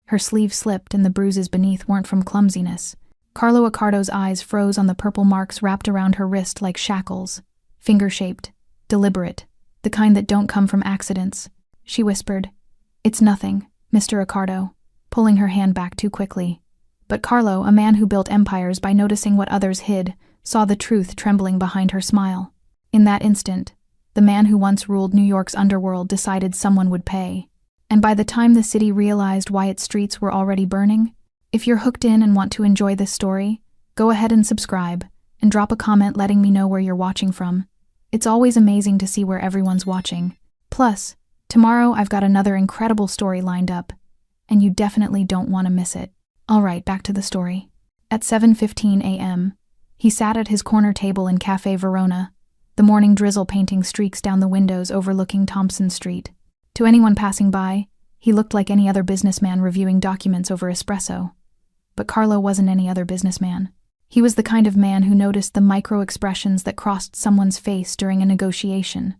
Her sleeve slipped and the bruises beneath weren't from clumsiness. Carlo Accardo's eyes froze on the purple marks wrapped around her wrist like shackles. Finger-shaped, deliberate, the kind that don't come from accidents. She whispered, "It's nothing, Mr. Accardo," pulling her hand back too quickly. But Carlo, a man who built empires by noticing what others hid, saw the truth trembling behind her smile. In that instant, the man who once ruled New York's underworld decided someone would pay. And by the time the city realized why its streets were already burning, if you're hooked in and want to enjoy this story, go ahead and subscribe, and drop a comment letting me know where you're watching from. It's always amazing to see where everyone's watching. Plus, tomorrow I've got another incredible story lined up, and you definitely don't want to miss it. Alright, back to the story. At 7:15 a.m., he sat at his corner table in Cafe Verona, the morning drizzle painting streaks down the windows overlooking Thompson Street. To anyone passing by, he looked like any other businessman reviewing documents over espresso. But Carlo wasn't any other businessman. He was the kind of man who noticed the micro-expressions that crossed someone's face during a negotiation.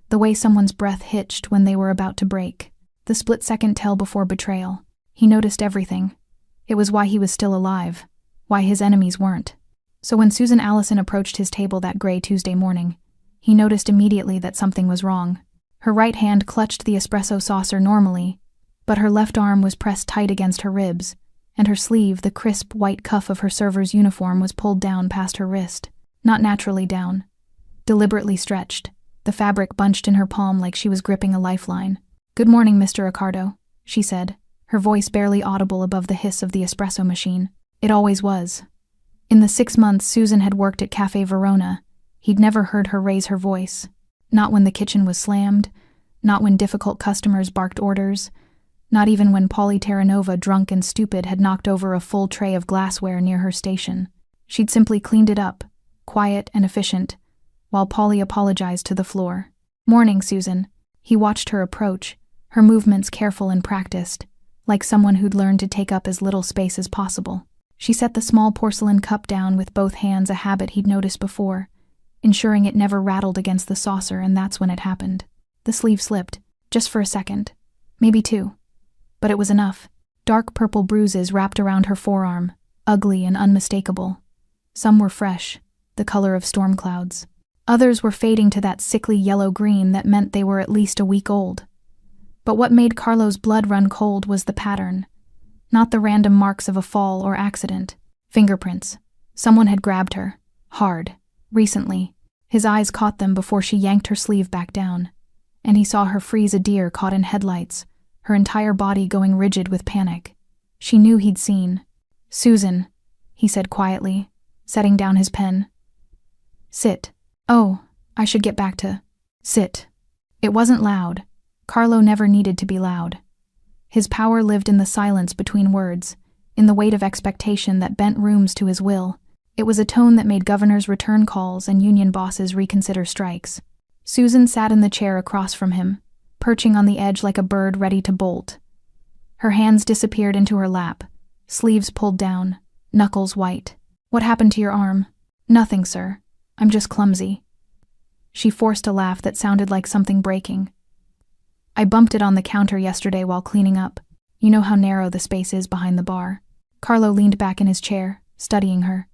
The way someone's breath hitched when they were about to break. The split-second tell before betrayal. He noticed everything. It was why he was still alive. Why his enemies weren't. So when Susan Allison approached his table that gray Tuesday morning, he noticed immediately that something was wrong. Her right hand clutched the espresso saucer normally, but her left arm was pressed tight against her ribs, and her sleeve, the crisp white cuff of her server's uniform, was pulled down past her wrist. Not naturally down. Deliberately stretched, the fabric bunched in her palm like she was gripping a lifeline. "Good morning, Mr. Accardo," she said, her voice barely audible above the hiss of the espresso machine. It always was. In the 6 months Susan had worked at Cafe Verona, he'd never heard her raise her voice. Not when the kitchen was slammed, not when difficult customers barked orders, not even when Polly Terranova, drunk and stupid, had knocked over a full tray of glassware near her station. She'd simply cleaned it up, quiet and efficient, while Polly apologized to the floor. "Morning, Susan." He watched her approach, her movements careful and practiced, like someone who'd learned to take up as little space as possible. She set the small porcelain cup down with both hands, a habit he'd noticed before, ensuring it never rattled against the saucer, and that's when it happened. The sleeve slipped, just for a second, maybe 2. But it was enough. Dark purple bruises wrapped around her forearm, ugly and unmistakable. Some were fresh, the color of storm clouds. Others were fading to that sickly yellow-green that meant they were at least a week old. But what made Carlo's blood run cold was the pattern. Not the random marks of a fall or accident. Fingerprints. Someone had grabbed her. Hard. Recently. His eyes caught them before she yanked her sleeve back down. And he saw her freeze a deer caught in headlights, her entire body going rigid with panic. She knew he'd seen. "Susan," he said quietly, setting down his pen. "Sit." "Oh, I should get back to sit." It wasn't loud. Carlo never needed to be loud. His power lived in the silence between words, in the weight of expectation that bent rooms to his will. It was a tone that made governors return calls and union bosses reconsider strikes. Susan sat in the chair across from him, perching on the edge like a bird ready to bolt. Her hands disappeared into her lap, sleeves pulled down, knuckles white. "What happened to your arm?" "Nothing, sir. I'm just clumsy." She forced a laugh that sounded like something breaking. "I bumped it on the counter yesterday while cleaning up. You know how narrow the space is behind the bar." Carlo leaned back in his chair, studying her.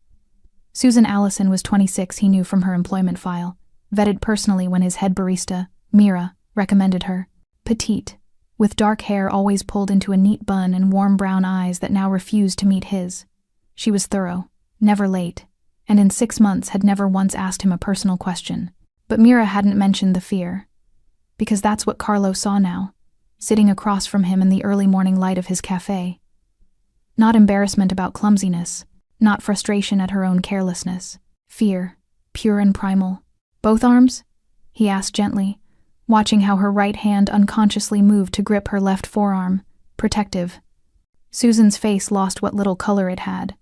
Susan Allison was 26, he knew from her employment file, vetted personally when his head barista, Mira, recommended her. Petite, with dark hair always pulled into a neat bun and warm brown eyes that now refused to meet his. She was thorough, never late, and in 6 months had never once asked him a personal question. But Mira hadn't mentioned the fear. Because that's what Carlo saw now, sitting across from him in the early morning light of his cafe. Not embarrassment about clumsiness, not frustration at her own carelessness. Fear, pure and primal. "Both arms?" he asked gently, watching how her right hand unconsciously moved to grip her left forearm, protective. Susan's face lost what little color it had.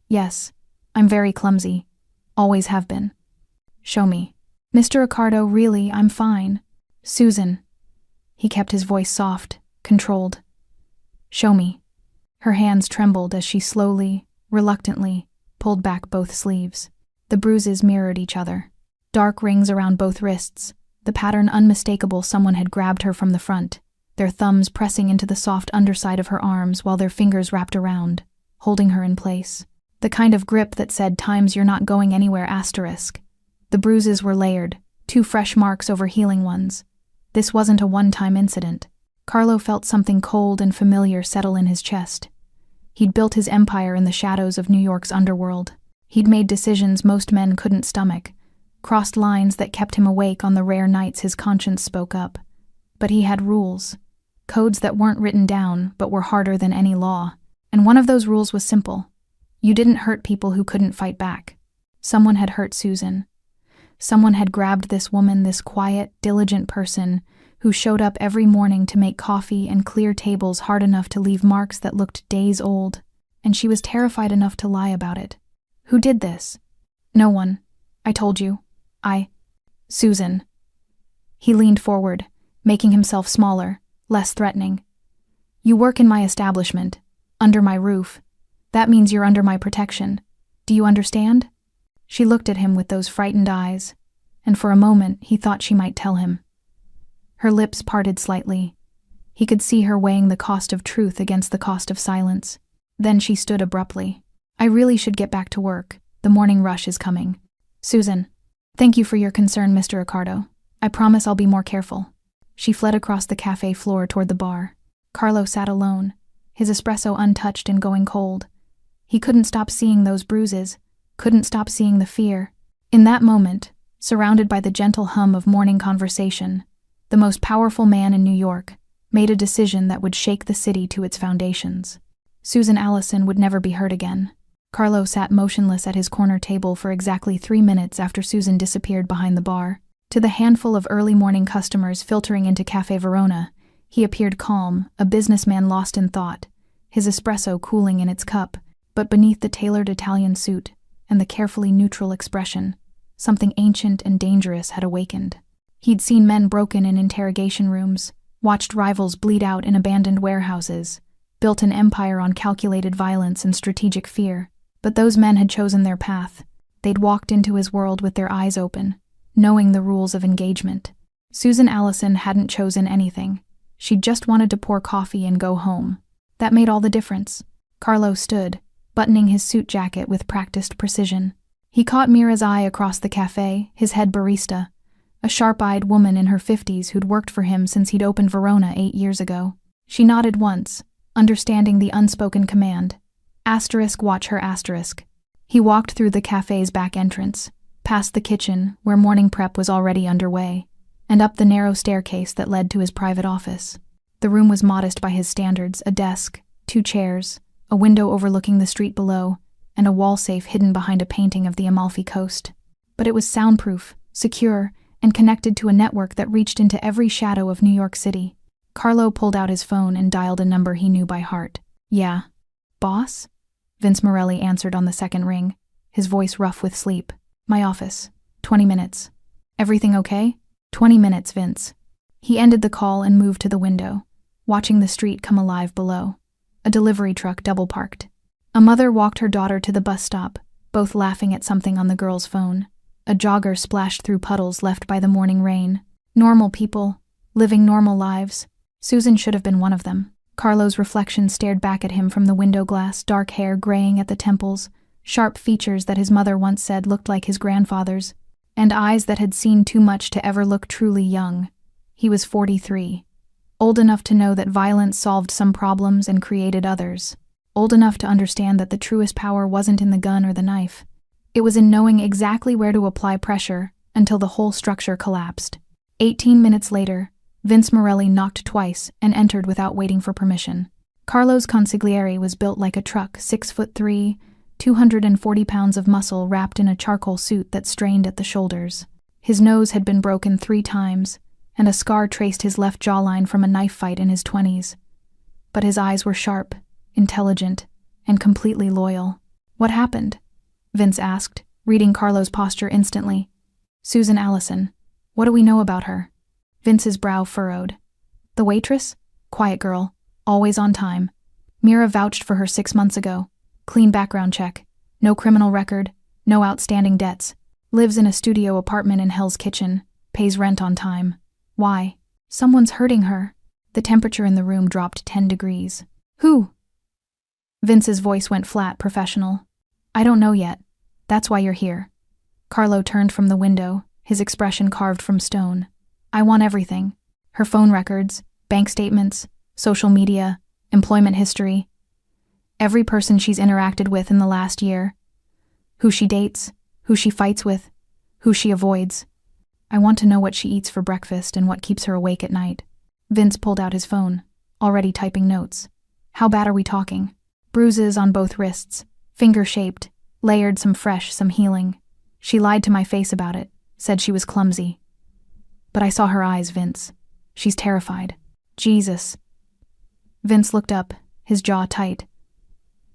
Yes, I'm very clumsy. Always have been." "Show me." "Mr. Accardo, really, I'm fine." "Susan." He kept his voice soft, controlled. "Show me." Her hands trembled as she slowly, reluctantly, pulled back both sleeves. The bruises mirrored each other. Dark rings around both wrists, the pattern unmistakable. Someone had grabbed her from the front. their thumbs pressing into the soft underside of her arms while their fingers wrapped around, holding her in place. The kind of grip that said, "Times you're not going anywhere." The bruises were layered, 2 fresh marks over healing ones. This wasn't a one-time incident. Carlo felt something cold and familiar settle in his chest. He'd built his empire in the shadows of New York's underworld. He'd made decisions most men couldn't stomach, crossed lines that kept him awake on the rare nights his conscience spoke up. But he had rules, codes that weren't written down but were harder than any law. And one of those rules was simple. You didn't hurt people who couldn't fight back. Someone had hurt Susan. Someone had grabbed this woman, this quiet, diligent person who showed up every morning to make coffee and clear tables hard enough to leave marks that looked days old, and she was terrified enough to lie about it. Who did this? No one. I told you. Susan. He leaned forward, making himself smaller, less threatening. You work in my establishment, under my roof. That means you're under my protection. Do you understand? She looked at him with those frightened eyes, and for a moment he thought she might tell him. Her lips parted slightly. He could see her weighing the cost of truth against the cost of silence. Then she stood abruptly. I really should get back to work. The morning rush is coming. Susan. Thank you for your concern, Mr. Ricardo. I promise I'll be more careful. She fled across the cafe floor toward the bar. Carlo sat alone, his espresso untouched and going cold. He couldn't stop seeing those bruises, couldn't stop seeing the fear. In that moment, surrounded by the gentle hum of morning conversation, the most powerful man in New York made a decision that would shake the city to its foundations. Susan Allison would never be hurt again. Carlo sat motionless at his corner table for exactly 3 minutes after Susan disappeared behind the bar. To the handful of early morning customers filtering into Cafe Verona, he appeared calm, a businessman lost in thought, his espresso cooling in its cup, but beneath the tailored Italian suit and the carefully neutral expression, something ancient and dangerous had awakened. He'd seen men broken in interrogation rooms, watched rivals bleed out in abandoned warehouses, built an empire on calculated violence and strategic fear. But those men had chosen their path. They'd walked into his world with their eyes open, knowing the rules of engagement. Susan Allison hadn't chosen anything. She just wanted to pour coffee and go home. That made all the difference. Carlo stood, buttoning his suit jacket with practiced precision. He caught Mira's eye across the cafe, his head barista, a sharp-eyed woman in her 50s who'd worked for him since he'd opened Verona 8 years ago. She nodded once, understanding the unspoken command. Watch her. He walked through the cafe's back entrance, past the kitchen, where morning prep was already underway, and up the narrow staircase that led to his private office. The room was modest by his standards, a desk, 2 chairs, a window overlooking the street below, and a wall safe hidden behind a painting of the Amalfi Coast. But it was soundproof, secure, and connected to a network that reached into every shadow of New York City. Carlo pulled out his phone and dialed a number he knew by heart. Yeah. Boss? Vince Morelli answered on the second ring, his voice rough with sleep. My office. 20 minutes. Everything okay? 20 minutes, Vince. He ended the call and moved to the window, watching the street come alive below. A delivery truck double-parked. A mother walked her daughter to the bus stop, both laughing at something on the girl's phone. A jogger splashed through puddles left by the morning rain. Normal people, living normal lives. Susan should have been one of them. Carlo's reflection stared back at him from the window glass, dark hair graying at the temples, sharp features that his mother once said looked like his grandfather's, and eyes that had seen too much to ever look truly young. He was 43, old enough to know that violence solved some problems and created others, old enough to understand that the truest power wasn't in the gun or the knife. It was in knowing exactly where to apply pressure until the whole structure collapsed. 18 minutes later, Vince Morelli knocked twice and entered without waiting for permission. Carlo's consigliere was built like a truck, 6'3", 240 pounds of muscle wrapped in a charcoal suit that strained at the shoulders. His nose had been broken 3 times, and a scar traced his left jawline from a knife fight in his 20s. But his eyes were sharp, intelligent, and completely loyal. What happened? Vince asked, reading Carlo's posture instantly. Susan Allison. What do we know about her? Vince's brow furrowed. The waitress? Quiet girl, always on time. Mira vouched for her 6 months ago. Clean background check. No criminal record. No outstanding debts. Lives in a studio apartment in Hell's Kitchen. Pays rent on time. Why? Someone's hurting her. The temperature in the room dropped 10 degrees. Who? Vince's voice went flat, professional. I don't know yet. That's why you're here. Carlo turned from the window, his expression carved from stone. I want everything. Her phone records, bank statements, social media, employment history. Every person she's interacted with in the last year. Who she dates, who she fights with, who she avoids. I want to know what she eats for breakfast and what keeps her awake at night. Vince pulled out his phone, already typing notes. How bad are we talking? Bruises on both wrists, finger-shaped, layered, some fresh, some healing. She lied to my face about it, said she was clumsy. But I saw her eyes, Vince. She's terrified. Jesus. Vince looked up, his jaw tight.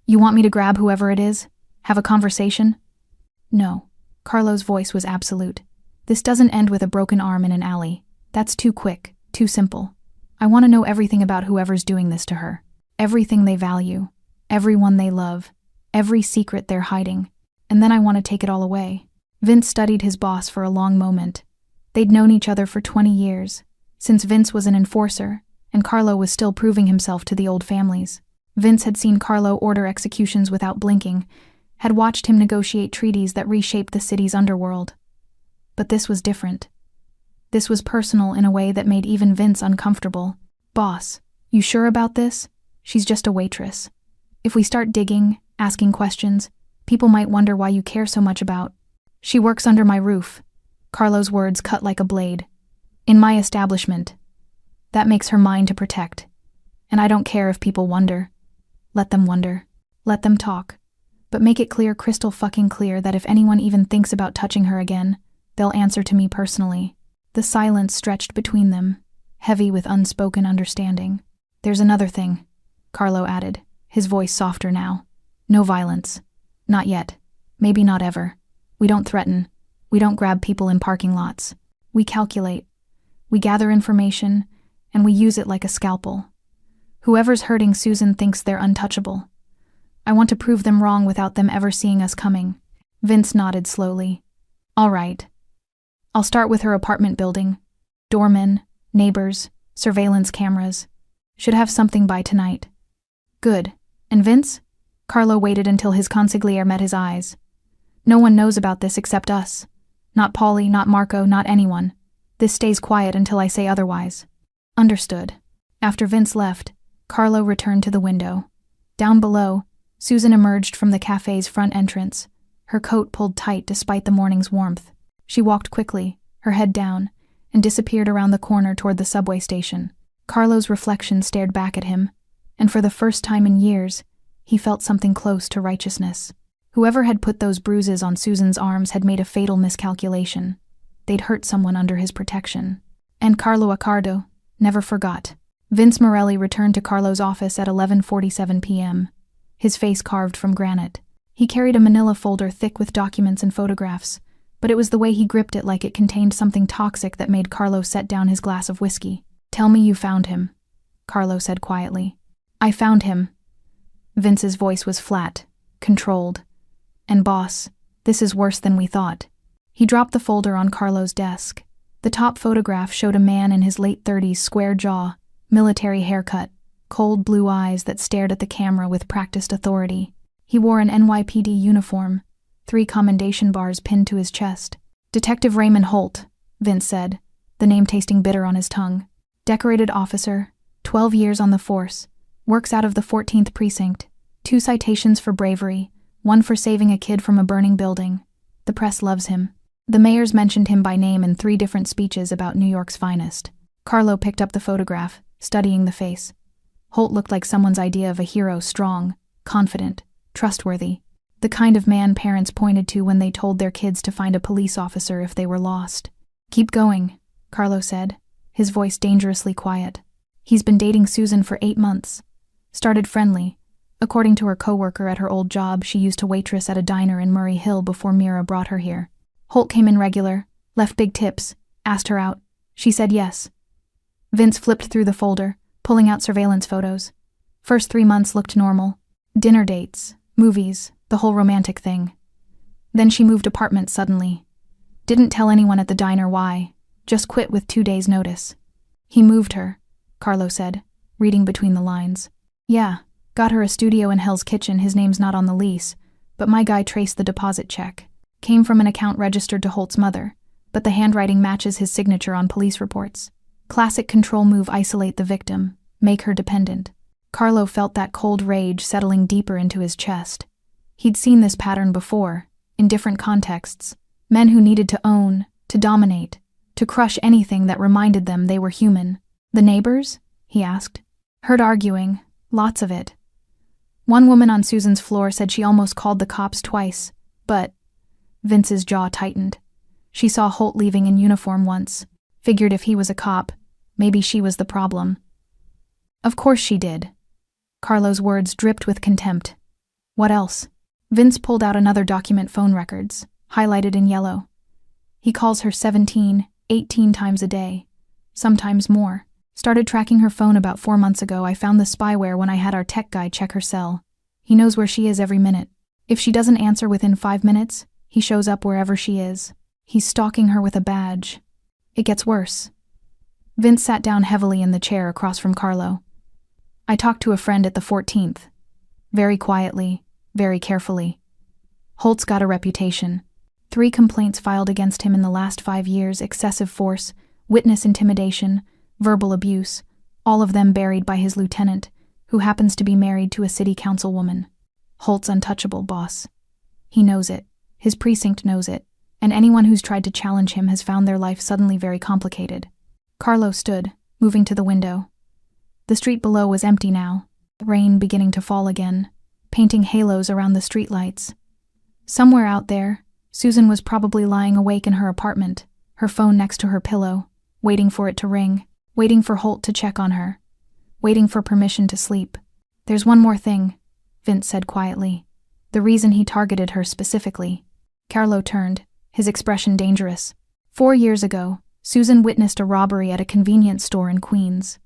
You want me to grab whoever it is? Have a conversation? No. Carlo's voice was absolute. This doesn't end with a broken arm in an alley. That's too quick, too simple. I want to know everything about whoever's doing this to her. Everything they value, everyone they love, every secret they're hiding. And then I want to take it all away. Vince studied his boss for a long moment. They'd known each other for 20 years, since Vince was an enforcer, and Carlo was still proving himself to the old families. Vince had seen Carlo order executions without blinking, had watched him negotiate treaties that reshaped the city's underworld. But this was different. This was personal in a way that made even Vince uncomfortable. Boss, you sure about this? She's just a waitress. If we start digging, asking questions, people might wonder why you care so much about. She works under my roof. Carlo's words cut like a blade. In my establishment. That makes her mine to protect. And I don't care if people wonder. Let them wonder. Let them talk. But make it clear, crystal fucking clear, that if anyone even thinks about touching her again, they'll answer to me personally. The silence stretched between them, heavy with unspoken understanding. There's another thing, Carlo added, his voice softer now. No violence. Not yet. Maybe not ever. We don't threaten. We don't grab people in parking lots. We calculate. We gather information, and we use it like a scalpel. Whoever's hurting Susan thinks they're untouchable. I want to prove them wrong without them ever seeing us coming. Vince nodded slowly. All right. I'll start with her apartment building. Doormen, neighbors, surveillance cameras. Should have something by tonight. Good. And Vince? Carlo waited until his consigliere met his eyes. No one knows about this except us. Not Paulie, not Marco, not anyone. This stays quiet until I say otherwise. Understood. After Vince left, Carlo returned to the window. Down below, Susan emerged from the cafe's front entrance, her coat pulled tight despite the morning's warmth. She walked quickly, her head down, and disappeared around the corner toward the subway station. Carlo's reflection stared back at him, and for the first time in years, he felt something close to righteousness. Whoever had put those bruises on Susan's arms had made a fatal miscalculation. They'd hurt someone under his protection. And Carlo Accardo never forgot. Vince Morelli returned to Carlo's office at 11:47 p.m., his face carved from granite. He carried a manila folder thick with documents and photographs, but it was the way he gripped it like it contained something toxic that made Carlo set down his glass of whiskey. Tell me you found him, Carlo said quietly. I found him. Vince's voice was flat, controlled. And boss, this is worse than we thought. He dropped the folder on Carlo's desk. The top photograph showed a man in his late 30s, square jaw, military haircut, cold blue eyes that stared at the camera with practiced authority. He wore an NYPD uniform, 3 commendation bars pinned to his chest. Detective Raymond Holt, Vince said, the name tasting bitter on his tongue. Decorated officer, 12 years on the force, works out of the 14th precinct, 2 citations for bravery, 1 for saving a kid from a burning building. The press loves him. The mayors mentioned him by name in 3 different speeches about New York's finest. Carlo picked up the photograph, studying the face. Holt looked like someone's idea of a hero, strong, confident, trustworthy. The kind of man parents pointed to when they told their kids to find a police officer if they were lost. Keep going, Carlo said, his voice dangerously quiet. He's been dating Susan for 8 months. Started friendly. According to her coworker at her old job, she used to waitress at a diner in Murray Hill before Mira brought her here. Holt came in regular, left big tips, asked her out. She said yes. Vince flipped through the folder, pulling out surveillance photos. First 3 months looked normal. Dinner dates, movies, the whole romantic thing. Then she moved apartments suddenly. Didn't tell anyone at the diner why, just quit with 2 days' notice. He moved her. Carlo said, reading between the lines. Yeah, got her a studio in Hell's Kitchen. His name's not on the lease, but my guy traced the deposit check. Came from an account registered to Holt's mother, but the handwriting matches his signature on police reports. Classic control move: isolate the victim, make her dependent. Carlo felt that cold rage settling deeper into his chest. He'd seen this pattern before, in different contexts. Men who needed to own, to dominate, to crush anything that reminded them they were human. The neighbors? He asked. Heard arguing, lots of it. One woman on Susan's floor said she almost called the cops twice, but Vince's jaw tightened. She saw Holt leaving in uniform once. Figured if he was a cop, maybe she was the problem. Of course she did. Carlo's words dripped with contempt. What else? Vince pulled out another document: phone records, highlighted in yellow. He calls her 17, 18 times a day, sometimes more. Started tracking her phone about 4 months ago. I found the spyware when I had our tech guy check her cell. He knows where she is every minute. If she doesn't answer within 5 minutes, he shows up wherever she is. He's stalking her with a badge. It gets worse. Vince sat down heavily in the chair across from Carlo. I talked to a friend at the 14th. Very quietly, very carefully. Holt's got a reputation. 3 complaints filed against him in the last 5 years: excessive force, witness intimidation, verbal abuse, all of them buried by his lieutenant, who happens to be married to a city councilwoman. Holt's untouchable, boss. He knows it. His precinct knows it. And anyone who's tried to challenge him has found their life suddenly very complicated. Carlo stood, moving to the window. The street below was empty now, rain beginning to fall again, painting halos around the streetlights. Somewhere out there, Susan was probably lying awake in her apartment, her phone next to her pillow, waiting for it to ring, waiting for Holt to check on her, waiting for permission to sleep. There's one more thing, Vince said quietly. The reason he targeted her specifically. Carlo turned, his expression dangerous. 4 years ago, Susan witnessed a robbery at a convenience store in Queens.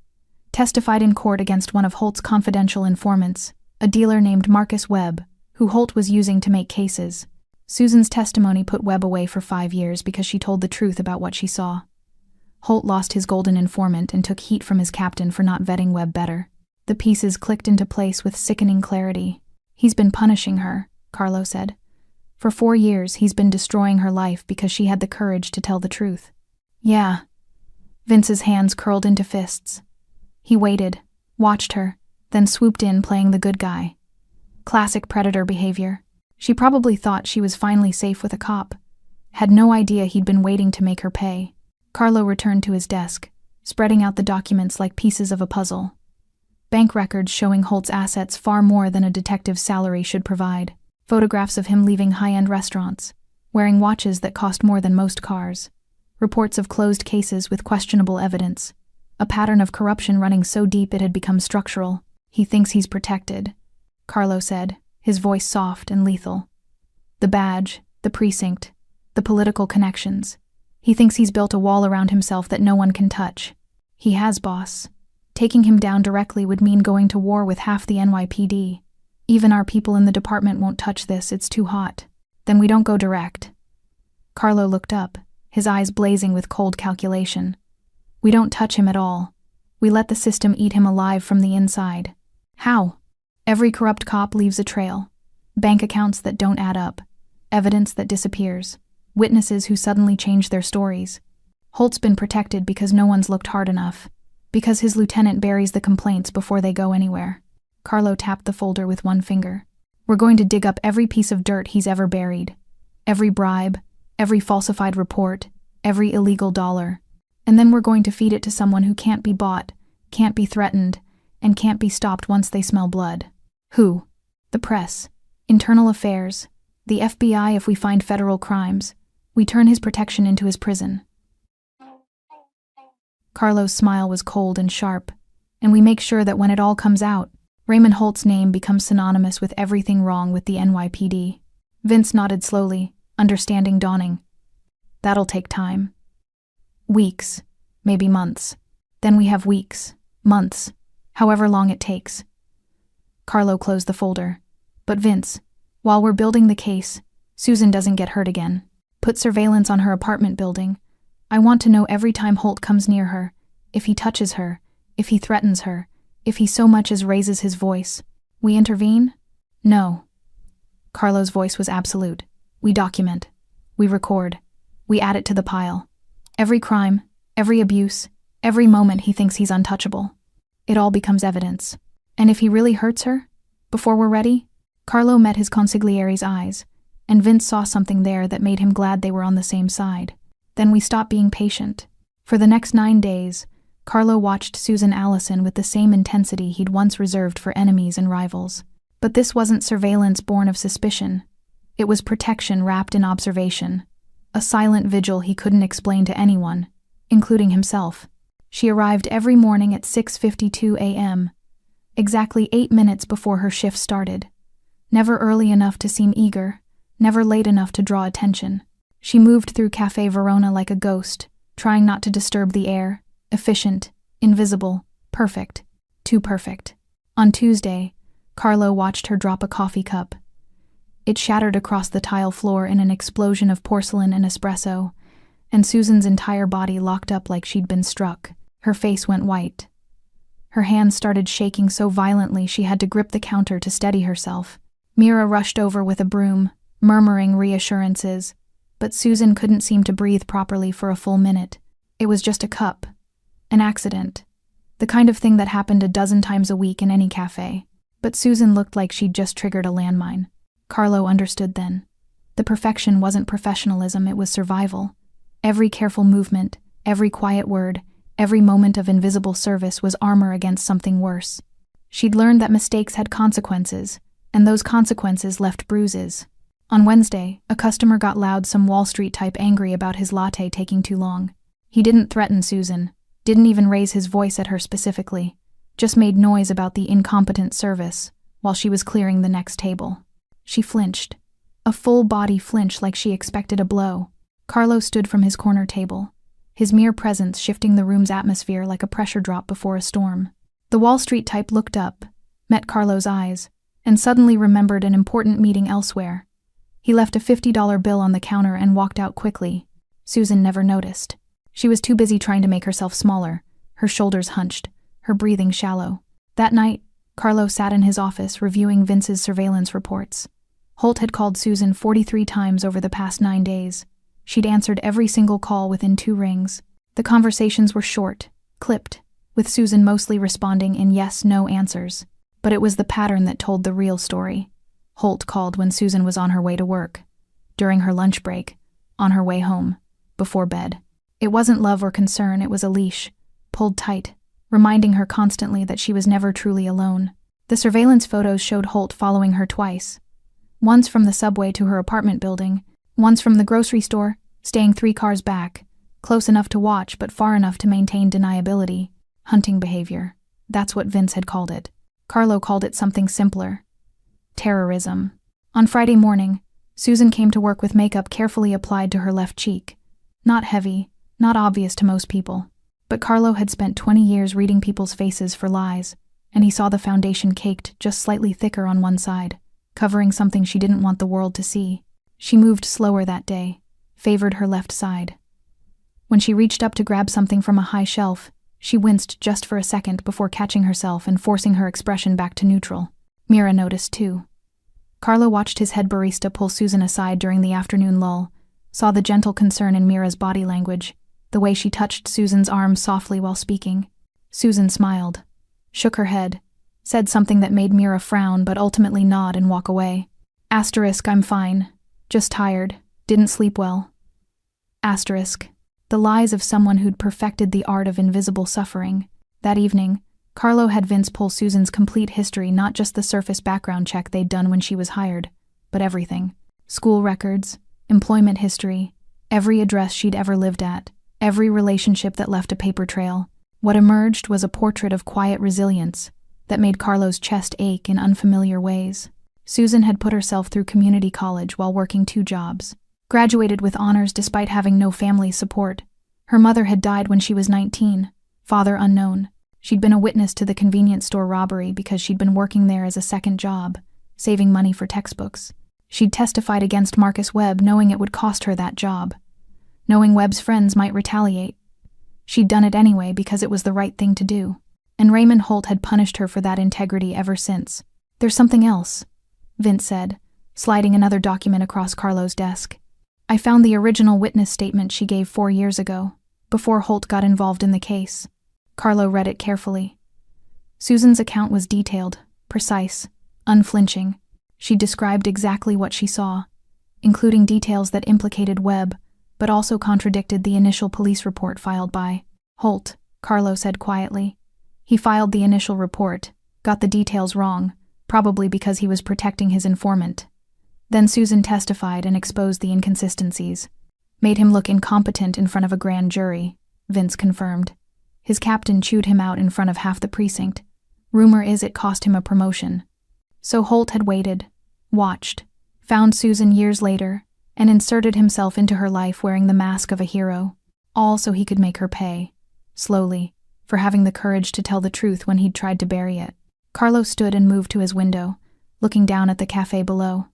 Testified in court against one of Holt's confidential informants, a dealer named Marcus Webb, who Holt was using to make cases. Susan's testimony put Webb away for 5 years because she told the truth about what she saw. Holt lost his golden informant and took heat from his captain for not vetting Webb better. The pieces clicked into place with sickening clarity. He's been punishing her, Carlo said. For 4 years, he's been destroying her life because she had the courage to tell the truth. Yeah. Vince's hands curled into fists. He waited, watched her, then swooped in, playing the good guy. Classic predator behavior. She probably thought she was finally safe with a cop. Had no idea he'd been waiting to make her pay. Carlo returned to his desk, spreading out the documents like pieces of a puzzle. Bank records showing Holt's assets far more than a detective's salary should provide. Photographs of him leaving high-end restaurants, wearing watches that cost more than most cars. Reports of closed cases with questionable evidence. A pattern of corruption running so deep it had become structural. He thinks he's protected, Carlo said, his voice soft and lethal. The badge, the precinct, the political connections. He thinks he's built a wall around himself that no one can touch. He has, boss. Taking him down directly would mean going to war with half the NYPD. Even our people in the department won't touch this, it's too hot. Then we don't go direct. Carlo looked up, his eyes blazing with cold calculation. We don't touch him at all. We let the system eat him alive from the inside. How? Every corrupt cop leaves a trail. Bank accounts that don't add up. Evidence that disappears. Witnesses who suddenly change their stories. Holt's been protected because no one's looked hard enough. Because his lieutenant buries the complaints before they go anywhere. Carlo tapped the folder with one finger. We're going to dig up every piece of dirt he's ever buried. Every bribe, every falsified report, every illegal dollar. And then we're going to feed it to someone who can't be bought, can't be threatened, and can't be stopped once they smell blood. Who? The press. Internal affairs. The FBI if we find federal crimes. We turn his protection into his prison. Carlo's smile was cold and sharp. And we make sure that when it all comes out, Raymond Holt's name becomes synonymous with everything wrong with the NYPD. Vince nodded slowly, understanding dawning. That'll take time. Weeks, maybe months. Then we have weeks, months, however long it takes. Carlo closed the folder. But Vince, while we're building the case, Susan doesn't get hurt again. Put surveillance on her apartment building. I want to know every time Holt comes near her, if he touches her, If he threatens her, if he so much as raises his voice, we intervene? No. Carlo's voice was absolute. We document. We record. We add it to the pile. Every crime, every abuse, every moment he thinks he's untouchable. It all becomes evidence. And if he really hurts her, before we're ready? Carlo met his consigliere's eyes, and Vince saw something there that made him glad they were on the same side. Then we stopped being patient. For the next 9 days, Carlo watched Susan Allison with the same intensity he'd once reserved for enemies and rivals. But this wasn't surveillance born of suspicion. It was protection wrapped in observation. A silent vigil he couldn't explain to anyone, including himself. She arrived every morning at 6:52 a.m., exactly 8 minutes before her shift started. Never early enough to seem eager, never late enough to draw attention. She moved through Cafe Verona like a ghost, trying not to disturb the air, efficient, invisible, perfect, too perfect. On Tuesday, Carlo watched her drop a coffee cup. It shattered across the tile floor in an explosion of porcelain and espresso, and Susan's entire body locked up like she'd been struck. Her face went white. Her hands started shaking so violently she had to grip the counter to steady herself. Mira rushed over with a broom, murmuring reassurances, but Susan couldn't seem to breathe properly for a full minute. It was just a cup. An accident. The kind of thing that happened a dozen times a week in any cafe. But Susan looked like she'd just triggered a landmine. Carlo understood then. The perfection wasn't professionalism, it was survival. Every careful movement, every quiet word, every moment of invisible service was armor against something worse. She'd learned that mistakes had consequences, and those consequences left bruises. On Wednesday, a customer got loud, some Wall Street type angry about his latte taking too long. He didn't threaten Susan, didn't even raise his voice at her specifically, just made noise about the incompetent service while she was clearing the next table. She flinched. A full-body flinch like she expected a blow. Carlo stood from his corner table, his mere presence shifting the room's atmosphere like a pressure drop before a storm. The Wall Street type looked up, met Carlo's eyes, and suddenly remembered an important meeting elsewhere. He left a $50 bill on the counter and walked out quickly. Susan never noticed. She was too busy trying to make herself smaller, her shoulders hunched, her breathing shallow. That night, Carlo sat in his office reviewing Vince's surveillance reports. Holt had called Susan 43 times over the past 9 days. She'd answered every single call within 2 rings. The conversations were short, clipped, with Susan mostly responding in yes/no answers. But it was the pattern that told the real story. Holt called when Susan was on her way to work, during her lunch break, on her way home, before bed. It wasn't love or concern, it was a leash, pulled tight, reminding her constantly that she was never truly alone. The surveillance photos showed Holt following her twice. Once from the subway to her apartment building, once from the grocery store, staying 3 cars back, close enough to watch but far enough to maintain deniability. Hunting behavior. That's what Vince had called it. Carlo called it something simpler. Terrorism. On Friday morning, Susan came to work with makeup carefully applied to her left cheek. Not heavy, not obvious to most people. But Carlo had spent 20 years reading people's faces for lies, and he saw the foundation caked just slightly thicker on one side, covering something she didn't want the world to see. She moved slower that day, favored her left side. When she reached up to grab something from a high shelf, she winced just for a second before catching herself and forcing her expression back to neutral. Mira noticed too. Carlo watched his head barista pull Susan aside during the afternoon lull, saw the gentle concern in Mira's body language, the way she touched Susan's arm softly while speaking. Susan smiled, shook her head, said something that made Mira frown but ultimately nod and walk away. Asterisk, I'm fine. Just tired. Didn't sleep well. Asterisk. The lies of someone who'd perfected the art of invisible suffering. That evening, Carlo had Vince pull Susan's complete history, not just the surface background check they'd done when she was hired, but everything. School records, employment history, every address she'd ever lived at, every relationship that left a paper trail. What emerged was a portrait of quiet resilience that made Carlo's chest ache in unfamiliar ways. Susan had put herself through community college while working 2 jobs. Graduated with honors despite having no family support. Her mother had died when she was 19, father unknown. She'd been a witness to the convenience store robbery because she'd been working there as a second job, saving money for textbooks. She'd testified against Marcus Webb knowing it would cost her that job, knowing Webb's friends might retaliate. She'd done it anyway because it was the right thing to do. and Raymond Holt had punished her for that integrity ever since. "There's something else," Vince said, sliding another document across Carlo's desk. "I found the original witness statement she gave 4 years ago, before Holt got involved in the case." Carlo read it carefully. Susan's account was detailed, precise, unflinching. She described exactly what she saw, including details that implicated Webb, but also contradicted the initial police report filed by Holt, Carlo said quietly. "He filed the initial report, got the details wrong, probably because he was protecting his informant. Then Susan testified and exposed the inconsistencies. Made him look incompetent in front of a grand jury," Vince confirmed. "His captain chewed him out in front of half the precinct. Rumor is it cost him a promotion." So Holt had waited, watched, found Susan years later, and inserted himself into her life wearing the mask of a hero, all so he could make her pay, slowly, for having the courage to tell the truth when he'd tried to bury it. Carlo stood and moved to his window, looking down at the cafe below.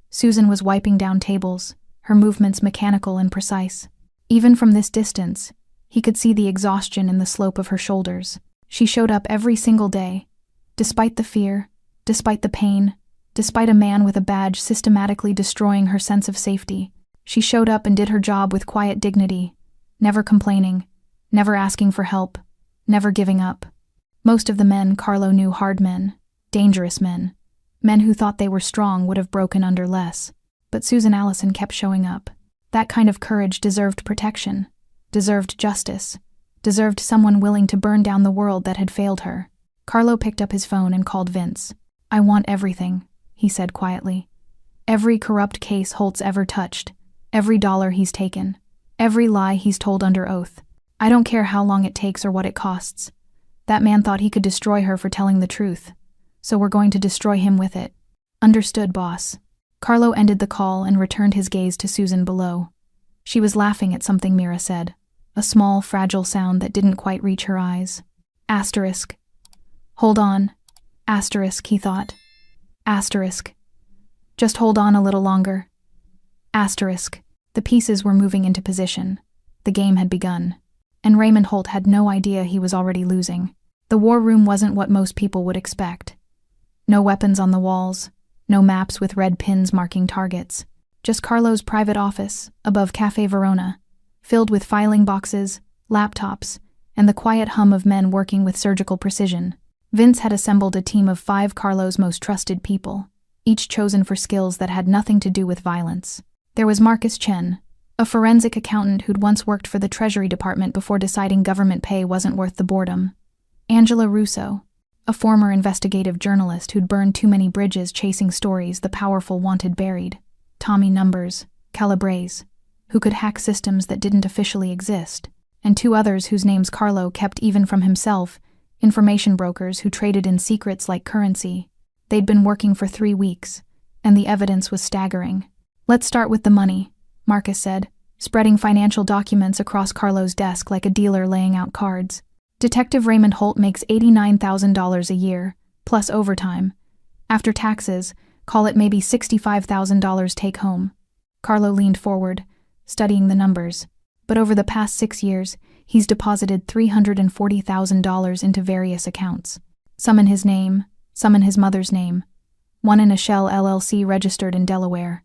Susan was wiping down tables, her movements mechanical and precise. Even from this distance, he could see the exhaustion in the slope of her shoulders. She showed up every single day, despite the fear, despite the pain, despite a man with a badge systematically destroying her sense of safety. She showed up and did her job with quiet dignity, never complaining, never asking for help, never giving up. Most of the men Carlo knew hard men, dangerous men. Men who thought they were strong would have broken under less. But Susan Allison kept showing up. That kind of courage deserved protection, deserved justice, deserved someone willing to burn down the world that had failed her. Carlo picked up his phone and called Vince. "I want everything," he said quietly. "Every corrupt case Holt's ever touched, every dollar he's taken, every lie he's told under oath. I don't care how long it takes or what it costs. That man thought he could destroy her for telling the truth, so we're going to destroy him with it." "Understood, boss." Carlo ended the call and returned his gaze to Susan below. She was laughing at something Mira said, a small, fragile sound that didn't quite reach her eyes. Asterisk. "Hold on." Asterisk, he thought. Asterisk. "Just hold on a little longer." Asterisk. The pieces were moving into position. The game had begun. And Raymond Holt had no idea he was already losing. The war room wasn't what most people would expect. No weapons on the walls, no maps with red pins marking targets. Just Carlo's private office, above Cafe Verona, filled with filing boxes, laptops, and the quiet hum of men working with surgical precision. Vince had assembled a team of 5 Carlo's most trusted people, each chosen for skills that had nothing to do with violence. There was Marcus Chen, a forensic accountant who'd once worked for the Treasury Department before deciding government pay wasn't worth the boredom. Angela Russo, a former investigative journalist who'd burned too many bridges chasing stories the powerful wanted buried. Tommy Numbers, Calabrese, who could hack systems that didn't officially exist. And 2 others whose names Carlo kept even from himself, information brokers who traded in secrets like currency. They'd been working for 3 weeks, and the evidence was staggering. "Let's start with the money," Marcus said, spreading financial documents across Carlo's desk like a dealer laying out cards. "Detective Raymond Holt makes $89,000 a year, plus overtime. After taxes, call it maybe $65,000 take home." Carlo leaned forward, studying the numbers. But over the past 6 years, he's deposited $340,000 into various accounts. Some in his name, some in his mother's name. One in a Shell LLC registered in Delaware.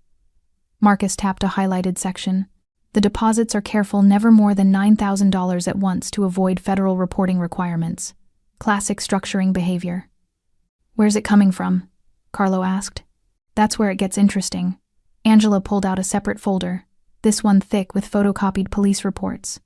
Marcus tapped a highlighted section. "The deposits are careful never more than $9,000 at once to avoid federal reporting requirements. Classic structuring behavior." "Where's it coming from?" Carlo asked. "That's where it gets interesting." Angela pulled out a separate folder, this one thick with photocopied police reports.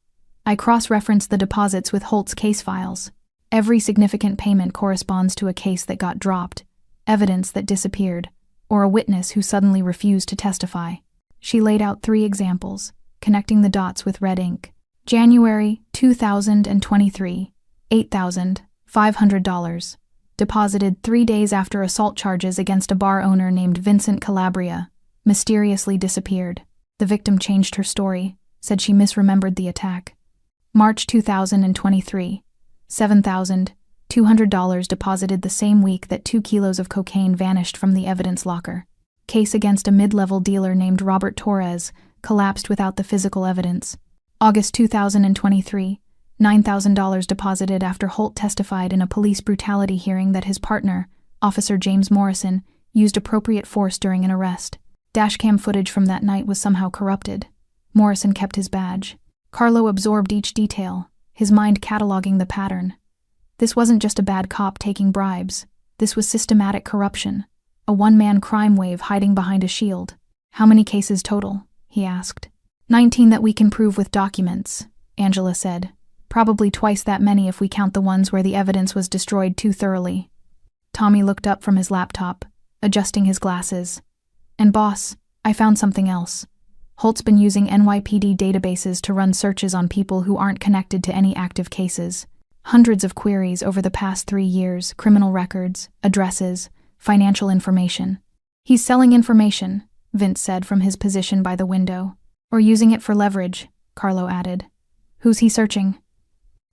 "I cross-referenced the deposits with Holt's case files. Every significant payment corresponds to a case that got dropped, evidence that disappeared, or a witness who suddenly refused to testify." She laid out 3 examples, connecting the dots with red ink. January 2023, $8,500. Deposited 3 days after assault charges against a bar owner named Vincent Calabria. Mysteriously disappeared. The victim changed her story, said she misremembered the attack. March 2023, $7,200 deposited the same week that 2 kilos of cocaine vanished from the evidence locker. Case against a mid-level dealer named Robert Torres collapsed without the physical evidence. August 2023, $9,000 deposited after Holt testified in a police brutality hearing that his partner, Officer James Morrison, used appropriate force during an arrest. Dashcam footage from that night was somehow corrupted. Morrison kept his badge. Carlo absorbed each detail, his mind cataloging the pattern. This wasn't just a bad cop taking bribes. This was systematic corruption. A one-man crime wave hiding behind a shield. "How many cases total?" he asked. 19 that we can prove with documents," Angela said. "Probably twice that many if we count the ones where the evidence was destroyed too thoroughly." Tommy looked up from his laptop, adjusting his glasses. "And boss, I found something else. Holt's been using NYPD databases to run searches on people who aren't connected to any active cases. Hundreds of queries over the past 3 years, criminal records, addresses, financial information. He's selling information," Vince said from his position by the window. "Or using it for leverage," Carlo added. "Who's he searching?"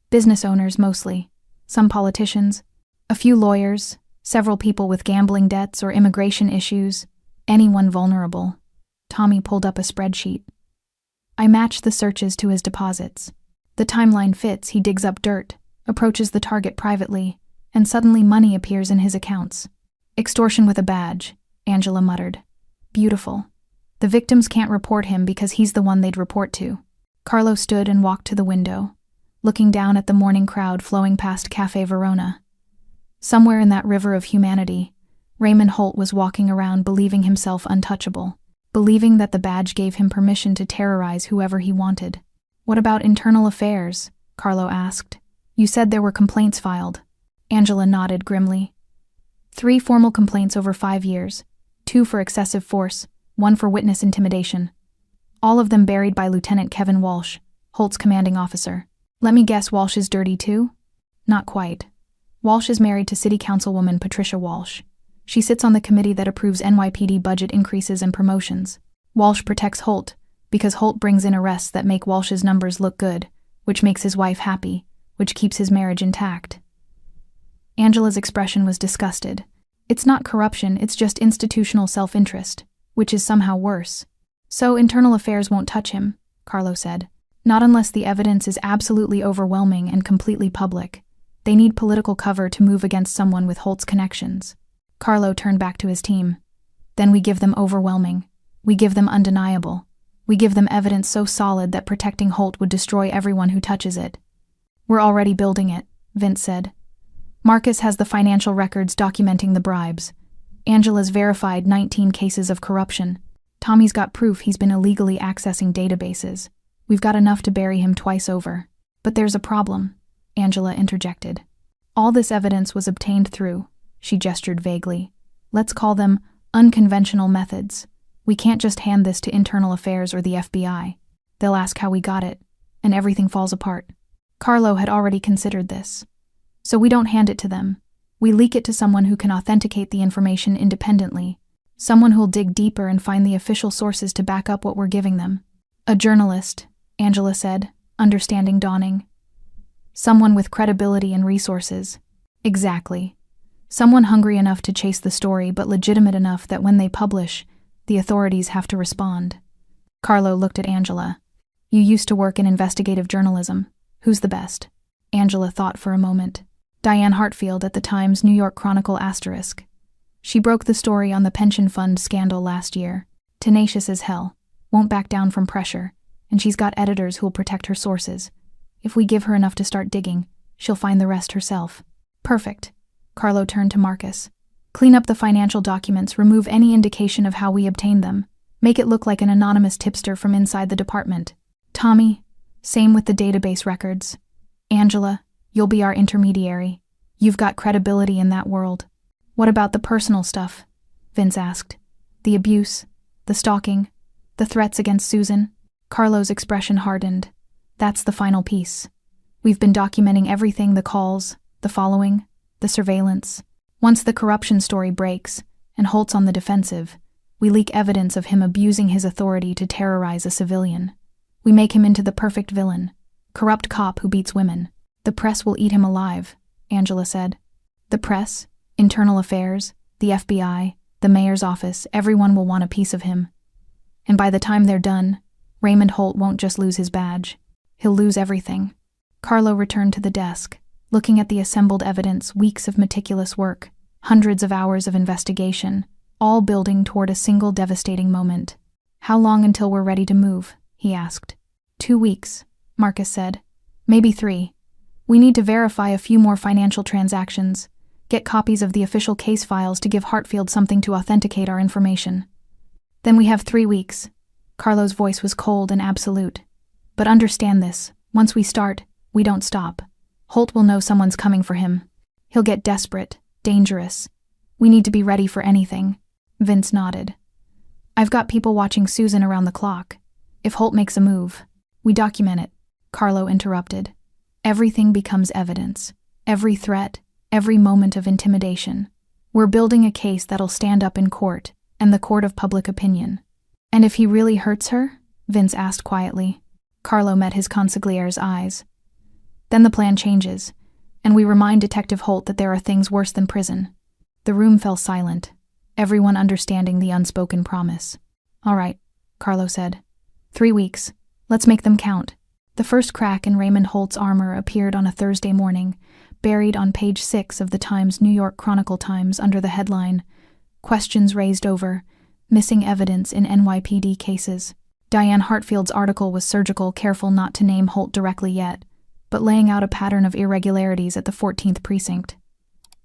"Business owners mostly. Some politicians. A few lawyers. Several people with gambling debts or immigration issues. Anyone vulnerable." Tommy pulled up a spreadsheet. "I matched the searches to his deposits. The timeline fits. He digs up dirt, approaches the target privately, and suddenly money appears in his accounts." "Extortion with a badge," Angela muttered. "Beautiful. The victims can't report him because he's the one they'd report to." Carlo stood and walked to the window, looking down at the morning crowd flowing past Café Verona. Somewhere in that river of humanity, Raymond Holt was walking around believing himself untouchable, believing that the badge gave him permission to terrorize whoever he wanted. "What about internal affairs?" Carlo asked. "You said there were complaints filed." Angela nodded grimly. 3 formal complaints over 5 years, 2 for excessive force, 1 for witness intimidation. All of them buried by Lieutenant Kevin Walsh, Holt's commanding officer. "Let me guess, Walsh is dirty too?" "Not quite. Walsh is married to City Councilwoman Patricia Walsh. She sits on the committee that approves NYPD budget increases and promotions. Walsh protects Holt, because Holt brings in arrests that make Walsh's numbers look good, which makes his wife happy, which keeps his marriage intact." Angela's expression was disgusted. "It's not corruption, it's just institutional self-interest, which is somehow worse." "So internal affairs won't touch him," Carlo said. "Not unless the evidence is absolutely overwhelming and completely public. They need political cover to move against someone with Holt's connections." Carlo turned back to his team. "Then we give them overwhelming. We give them undeniable. We give them evidence so solid that protecting Holt would destroy everyone who touches it." "We're already building it," Vince said. "Marcus has the financial records documenting the bribes. Angela's verified 19 cases of corruption. Tommy's got proof he's been illegally accessing databases. We've got enough to bury him twice over. But there's a problem," Angela interjected. "All this evidence was obtained through," she gestured vaguely. "Let's call them unconventional methods. We can't just hand this to Internal Affairs or the FBI. They'll ask how we got it, and everything falls apart." Carlo had already considered this. "So we don't hand it to them. We leak it to someone who can authenticate the information independently. Someone who'll dig deeper and find the official sources to back up what we're giving them." "A journalist," Angela said, understanding dawning. "Someone with credibility and resources." "Exactly. Someone hungry enough to chase the story but legitimate enough that when they publish, the authorities have to respond." Carlo looked at Angela. "You used to work in investigative journalism. Who's the best?" Angela thought for a moment. Diane Hartfield at the Times New York Chronicle **. She broke the story on the pension fund scandal last year. Tenacious as hell. Won't back down from pressure. And she's got editors who'll protect her sources. If we give her enough to start digging, she'll find the rest herself." "Perfect." Carlo turned to Marcus. "Clean up the financial documents, remove any indication of how we obtained them. Make it look like an anonymous tipster from inside the department. Tommy, same with the database records. Angela, you'll be our intermediary. You've got credibility in that world." "What about the personal stuff?" Vince asked. "The abuse, the stalking, the threats against Susan?" Carlo's expression hardened. "That's the final piece. We've been documenting everything, the calls, the following, the surveillance. Once the corruption story breaks, and Holt's on the defensive, we leak evidence of him abusing his authority to terrorize a civilian. We make him into the perfect villain, corrupt cop who beats women. The press will eat him alive," Angela said. "The press, Internal Affairs, the FBI, the mayor's office, everyone will want a piece of him. And by the time they're done, Raymond Holt won't just lose his badge. He'll lose everything." Carlo returned to the desk, looking at the assembled evidence, weeks of meticulous work, hundreds of hours of investigation, all building toward a single devastating moment. "How long until we're ready to move?" he asked. 2 weeks, Marcus said. "Maybe 3. We need to verify a few more financial transactions, get copies of the official case files to give Hartfield something to authenticate our information. Then we have 3 weeks." Carlo's voice was cold and absolute. "But understand this, once we start, we don't stop. Holt will know someone's coming for him. He'll get desperate, dangerous. We need to be ready for anything." Vince nodded. "I've got people watching Susan around the clock. If Holt makes a move, we document it," Carlo interrupted. "Everything becomes evidence. Every threat, every moment of intimidation. We're building a case that'll stand up in court, and the court of public opinion." "And if he really hurts her?" Vince asked quietly. Carlo met his consigliere's eyes. "Then the plan changes, and we remind Detective Holt that there are things worse than prison." The room fell silent, everyone understanding the unspoken promise. "All right," Carlo said. 3 weeks. Let's make them count." The first crack in Raymond Holt's armor appeared on a Thursday morning, buried on page 6 of the Times New York Chronicle Times under the headline, "Questions Raised Over Missing Evidence in NYPD Cases." Diane Hartfield's article was surgical, careful not to name Holt directly yet, but laying out a pattern of irregularities at the 14th precinct.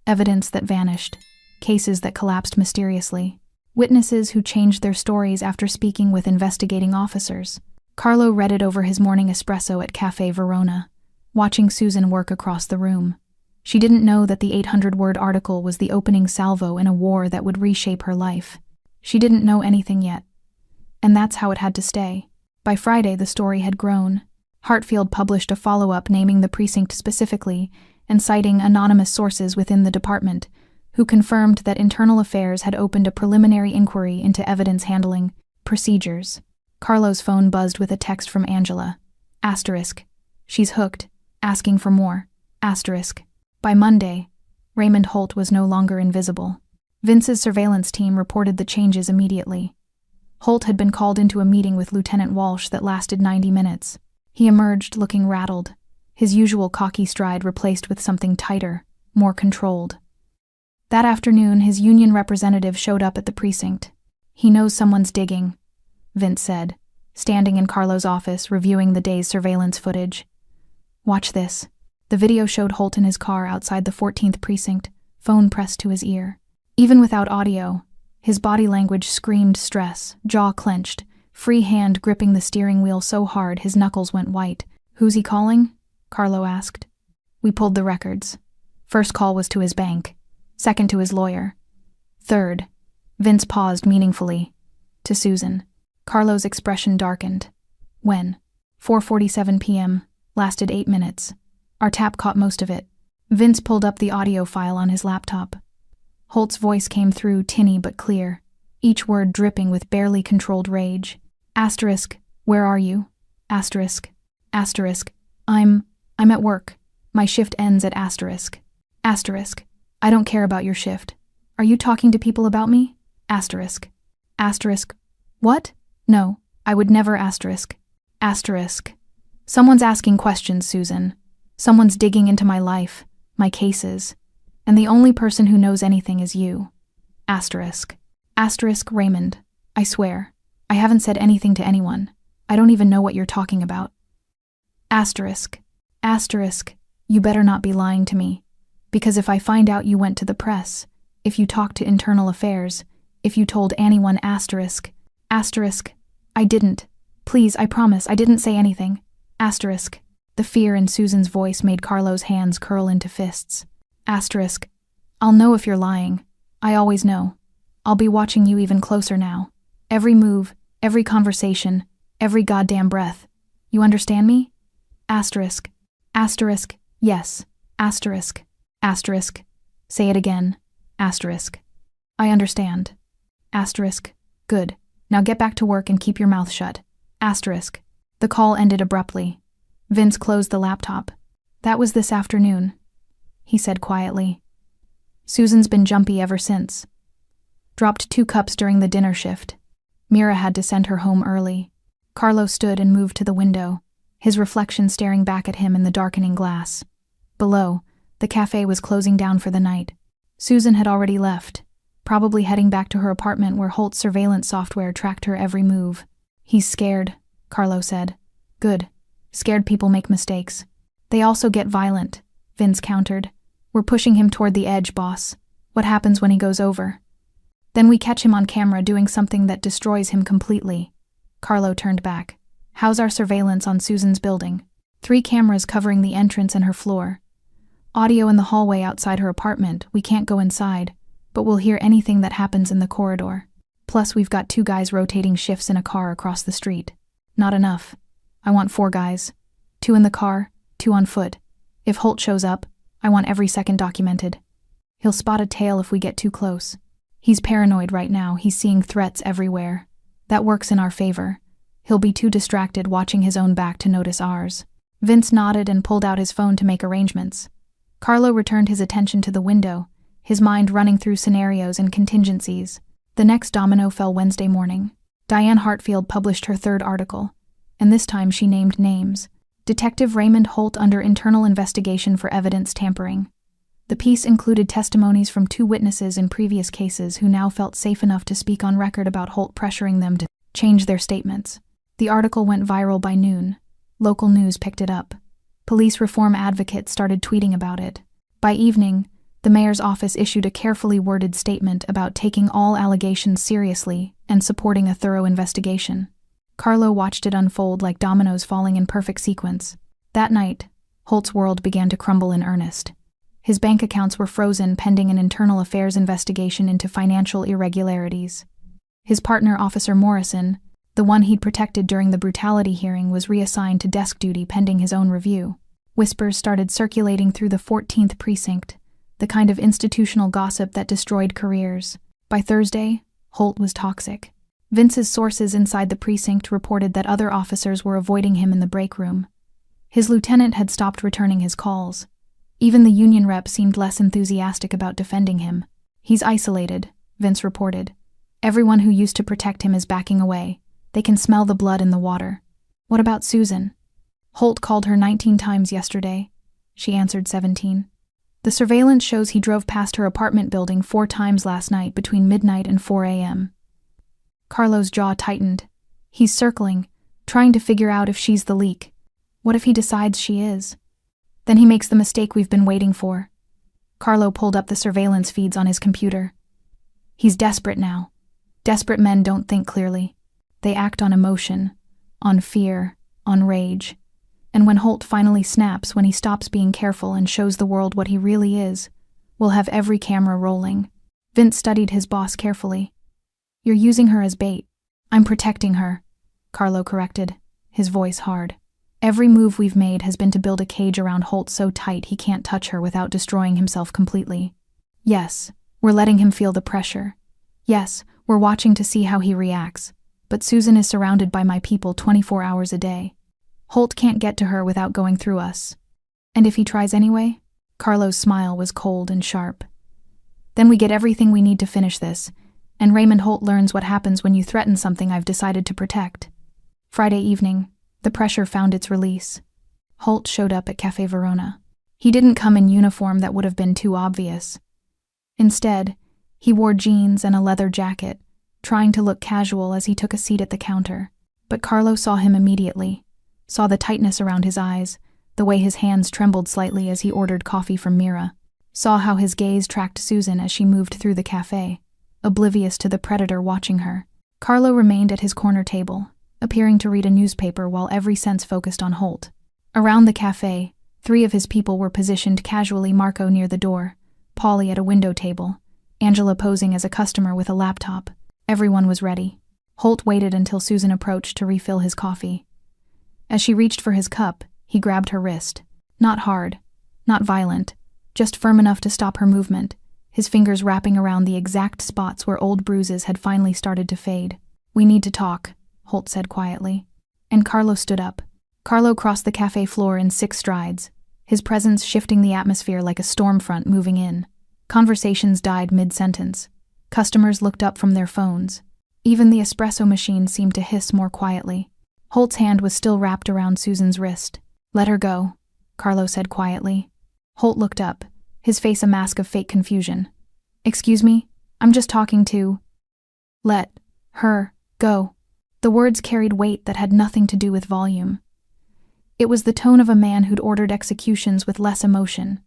Evidence that vanished, cases that collapsed mysteriously, witnesses who changed their stories after speaking with investigating officers. Carlo read it over his morning espresso at Cafe Verona, watching Susan work across the room. She didn't know that the 800-word article was the opening salvo in a war that would reshape her life. She didn't know anything yet. And that's how it had to stay. By Friday, the story had grown. Hartfield published a follow-up naming the precinct specifically and citing anonymous sources within the department, who confirmed that Internal Affairs had opened a preliminary inquiry into evidence handling procedures. Carlo's phone buzzed with a text from Angela. Asterisk. "She's hooked. Asking for more. Asterisk." By Monday, Raymond Holt was no longer invisible. Vince's surveillance team reported the changes immediately. Holt had been called into a meeting with Lieutenant Walsh that lasted 90 minutes. He emerged looking rattled, his usual cocky stride replaced with something tighter, more controlled. That afternoon, his union representative showed up at the precinct. "He knows someone's digging," Vince said, standing in Carlo's office reviewing the day's surveillance footage. "Watch this." The video showed Holt in his car outside the 14th precinct, phone pressed to his ear. Even without audio, his body language screamed stress, jaw clenched, free hand gripping the steering wheel so hard his knuckles went white. "Who's he calling?" Carlo asked. "We pulled the records. First call was to his bank, second to his lawyer. Third," Vince paused meaningfully, "to Susan." Carlo's expression darkened. "When?" 4:47 p.m., lasted 8 minutes. Our tap caught most of it. Vince pulled up the audio file on his laptop. Holt's voice came through, tinny but clear, each word dripping with barely controlled rage. Asterisk, "Where are you?" Asterisk. Asterisk. I'm at work. My shift ends at asterisk. Asterisk. "I don't care about your shift. Are you talking to people about me?" Asterisk. Asterisk. "What? No, I would never asterisk." Asterisk. "Someone's asking questions, Susan. Someone's digging into my life, my cases, and the only person who knows anything is you." Asterisk. Asterisk, "Raymond, I swear, I haven't said anything to anyone. I don't even know what you're talking about." Asterisk. Asterisk, "You better not be lying to me, because if I find out you went to the press, if you talked to Internal Affairs, if you told anyone asterisk. Asterisk, I didn't. Please, I promise, I didn't say anything. Asterisk." The fear in Susan's voice made Carlo's hands curl into fists. Asterisk, "I'll know if you're lying. I always know. I'll be watching you even closer now. Every move, every conversation, every goddamn breath. You understand me?" Asterisk. Asterisk, "Yes. Asterisk. Asterisk. Say it again. Asterisk. I understand. Asterisk. Good. Now get back to work and keep your mouth shut. Asterisk." The call ended abruptly. Vince closed the laptop. "That was this afternoon," he said quietly. "Susan's been jumpy ever since. Dropped 2 cups during the dinner shift. Mira had to send her home early." Carlo stood and moved to the window, his reflection staring back at him in the darkening glass. Below, the cafe was closing down for the night. Susan had already left, probably heading back to her apartment where Holt's surveillance software tracked her every move. "He's scared," Carlo said. "Good. Scared people make mistakes. They also get violent," Vince countered. "We're pushing him toward the edge, boss. What happens when he goes over? Then we catch him on camera doing something that destroys him completely." Carlo turned back. "How's our surveillance on Susan's building?" 3 cameras covering the entrance and her floor. Audio in the hallway outside her apartment. We can't go inside, but we'll hear anything that happens in the corridor. Plus, we've got 2 guys rotating shifts in a car across the street. Not enough. I want 4 guys. 2 in the car, 2 on foot. If Holt shows up, I want every second documented. He'll spot a tail if we get too close. He's paranoid right now. He's seeing threats everywhere. That works in our favor. He'll be too distracted watching his own back to notice ours." Vince nodded and pulled out his phone to make arrangements. Carlo returned his attention to the window, his mind running through scenarios and contingencies. The next domino fell Wednesday morning. Diane Hartfield published her 3rd article, and this time she named names. Detective Raymond Holt under internal investigation for evidence tampering. The piece included testimonies from 2 witnesses in previous cases who now felt safe enough to speak on record about Holt pressuring them to change their statements. The article went viral by noon. Local news picked it up. Police reform advocates started tweeting about it. By evening, the mayor's office issued a carefully worded statement about taking all allegations seriously and supporting a thorough investigation. Carlo watched it unfold like dominoes falling in perfect sequence. That night, Holt's world began to crumble in earnest. His bank accounts were frozen pending an internal affairs investigation into financial irregularities. His partner, Officer Morrison, the one he'd protected during the brutality hearing, was reassigned to desk duty pending his own review. Whispers started circulating through the 14th precinct, the kind of institutional gossip that destroyed careers. By Thursday, Holt was toxic. Vince's sources inside the precinct reported that other officers were avoiding him in the break room. His lieutenant had stopped returning his calls. Even the union rep seemed less enthusiastic about defending him. "He's isolated," Vince reported. "Everyone who used to protect him is backing away. They can smell the blood in the water." "What about Susan?" "Holt called her 19 times yesterday." She answered 17. "The surveillance shows he drove past her apartment building 4 times last night between midnight and 4 a.m. Carlo's jaw tightened. He's circling, trying to figure out if she's the leak. What if he decides she is? Then he makes the mistake we've been waiting for. Carlo pulled up the surveillance feeds on his computer. He's desperate now. Desperate men don't think clearly. They act on emotion, on fear, on rage. And when Holt finally snaps, when he stops being careful and shows the world what he really is, we'll have every camera rolling. Vince studied his boss carefully. "You're using her as bait." "I'm protecting her," Carlo corrected, his voice hard. "Every move we've made has been to build a cage around Holt so tight he can't touch her without destroying himself completely. Yes, we're letting him feel the pressure. Yes, we're watching to see how he reacts. But Susan is surrounded by my people 24 hours a day. Holt can't get to her without going through us. And if he tries anyway?" Carlo's smile was cold and sharp. "Then we get everything we need to finish this, and Raymond Holt learns what happens when you threaten something I've decided to protect." Friday evening, the pressure found its release. Holt showed up at Cafe Verona. He didn't come in uniform that would have been too obvious. Instead, he wore jeans and a leather jacket, trying to look casual as he took a seat at the counter. But Carlo saw him immediately, saw the tightness around his eyes, the way his hands trembled slightly as he ordered coffee from Mira, saw how his gaze tracked Susan as she moved through the cafe, oblivious to the predator watching her. Carlo remained at his corner table, appearing to read a newspaper while every sense focused on Holt. Around the cafe, 3 of his people were positioned casually, Marco near the door, Polly at a window table, Angela posing as a customer with a laptop. Everyone was ready. Holt waited until Susan approached to refill his coffee. As she reached for his cup, he grabbed her wrist. Not hard, not violent, just firm enough to stop her movement, his fingers wrapping around the exact spots where old bruises had finally started to fade. "We need to talk," Holt said quietly. And Carlo stood up. Carlo crossed the cafe floor in 6 strides, his presence shifting the atmosphere like a storm front moving in. Conversations died mid-sentence. Customers looked up from their phones. Even the espresso machine seemed to hiss more quietly. Holt's hand was still wrapped around Susan's wrist. "Let her go," Carlo said quietly. Holt looked up, his face a mask of fake confusion. "Excuse me? I'm just talking to—" "Let her go." The words carried weight that had nothing to do with volume. It was the tone of a man who'd ordered executions with less emotion,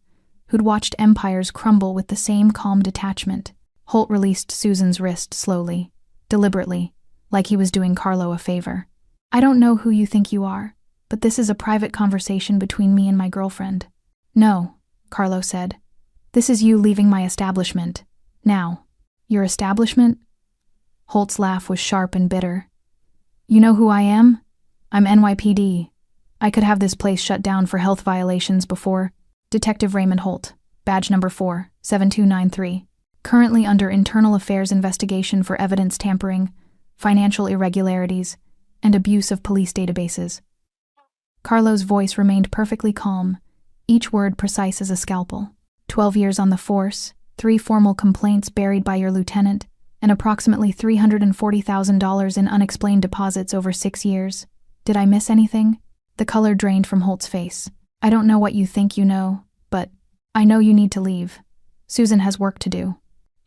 who'd watched empires crumble with the same calm detachment. Holt released Susan's wrist slowly, deliberately, like he was doing Carlo a favor. "I don't know who you think you are, but this is a private conversation between me and my girlfriend." "No," Carlo said. "This is you leaving my establishment. Now." "Your establishment?" Holt's laugh was sharp and bitter. "You know who I am? I'm NYPD. I could have this place shut down for health violations before—" "Detective Raymond Holt, badge number 4, 7293. Currently under internal affairs investigation for evidence tampering, financial irregularities, and abuse of police databases." Carlo's voice remained perfectly calm, each word precise as a scalpel. 12 years on the force, 3 formal complaints buried by your lieutenant, and approximately $340,000 in unexplained deposits over 6 years. Did I miss anything? The color drained from Holt's face. "I don't know what you think you know, but I know you need to leave. Susan has work to do."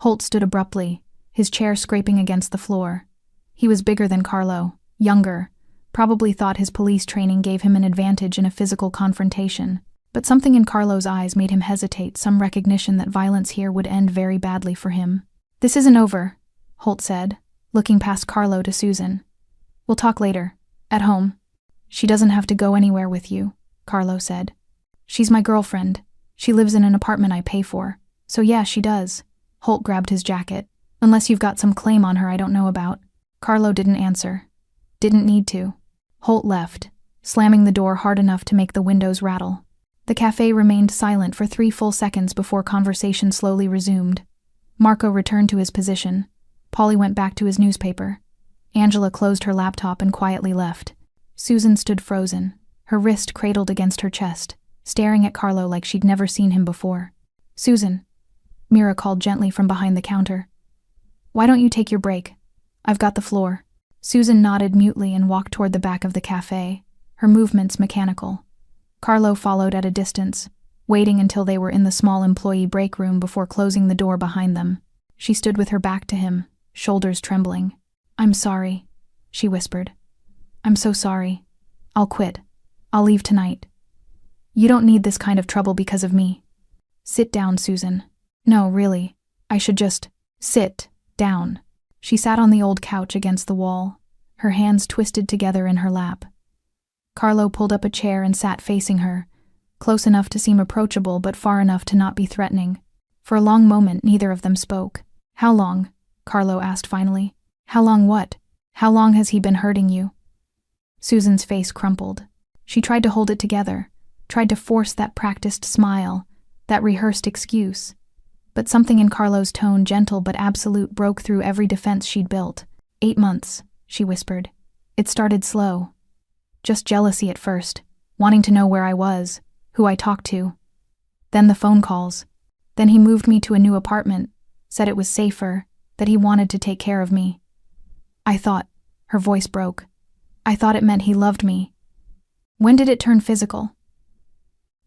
Holt stood abruptly, his chair scraping against the floor. He was bigger than Carlo, younger, probably thought his police training gave him an advantage in a physical confrontation. But something in Carlo's eyes made him hesitate, some recognition that violence here would end very badly for him. "This isn't over," Holt said, looking past Carlo to Susan. "We'll talk later, at home." "She doesn't have to go anywhere with you," Carlo said. "She's my girlfriend. She lives in an apartment I pay for. So yeah, she does." Holt grabbed his jacket. "Unless you've got some claim on her I don't know about." Carlo didn't answer. Didn't need to. Holt left, slamming the door hard enough to make the windows rattle. The cafe remained silent for 3 full seconds before conversation slowly resumed. Marco returned to his position. Polly went back to his newspaper. Angela closed her laptop and quietly left. Susan stood frozen, her wrist cradled against her chest, staring at Carlo like she'd never seen him before. "Susan," Mira called gently from behind the counter. "Why don't you take your break? I've got the floor." Susan nodded mutely and walked toward the back of the cafe, her movements mechanical. Carlo followed at a distance, waiting until they were in the small employee break room before closing the door behind them. She stood with her back to him, shoulders trembling. "I'm sorry," she whispered. "I'm so sorry. I'll quit. I'll leave tonight. You don't need this kind of trouble because of me." "Sit down, Susan." "No, really. I should just sit down." She sat on the old couch against the wall, her hands twisted together in her lap. Carlo pulled up a chair and sat facing her, close enough to seem approachable but far enough to not be threatening. For a long moment, neither of them spoke. "How long?" Carlo asked finally. "How long what? How long has he been hurting you?" Susan's face crumpled. She tried to hold it together, tried to force that practiced smile, that rehearsed excuse. But something in Carlo's tone, gentle but absolute, broke through every defense she'd built. 8 months, she whispered. "It started slow. Just jealousy at first, wanting to know where I was, who I talked to. Then the phone calls. Then he moved me to a new apartment, said it was safer, that he wanted to take care of me. I thought," her voice broke, "I thought it meant he loved me." "When did it turn physical?"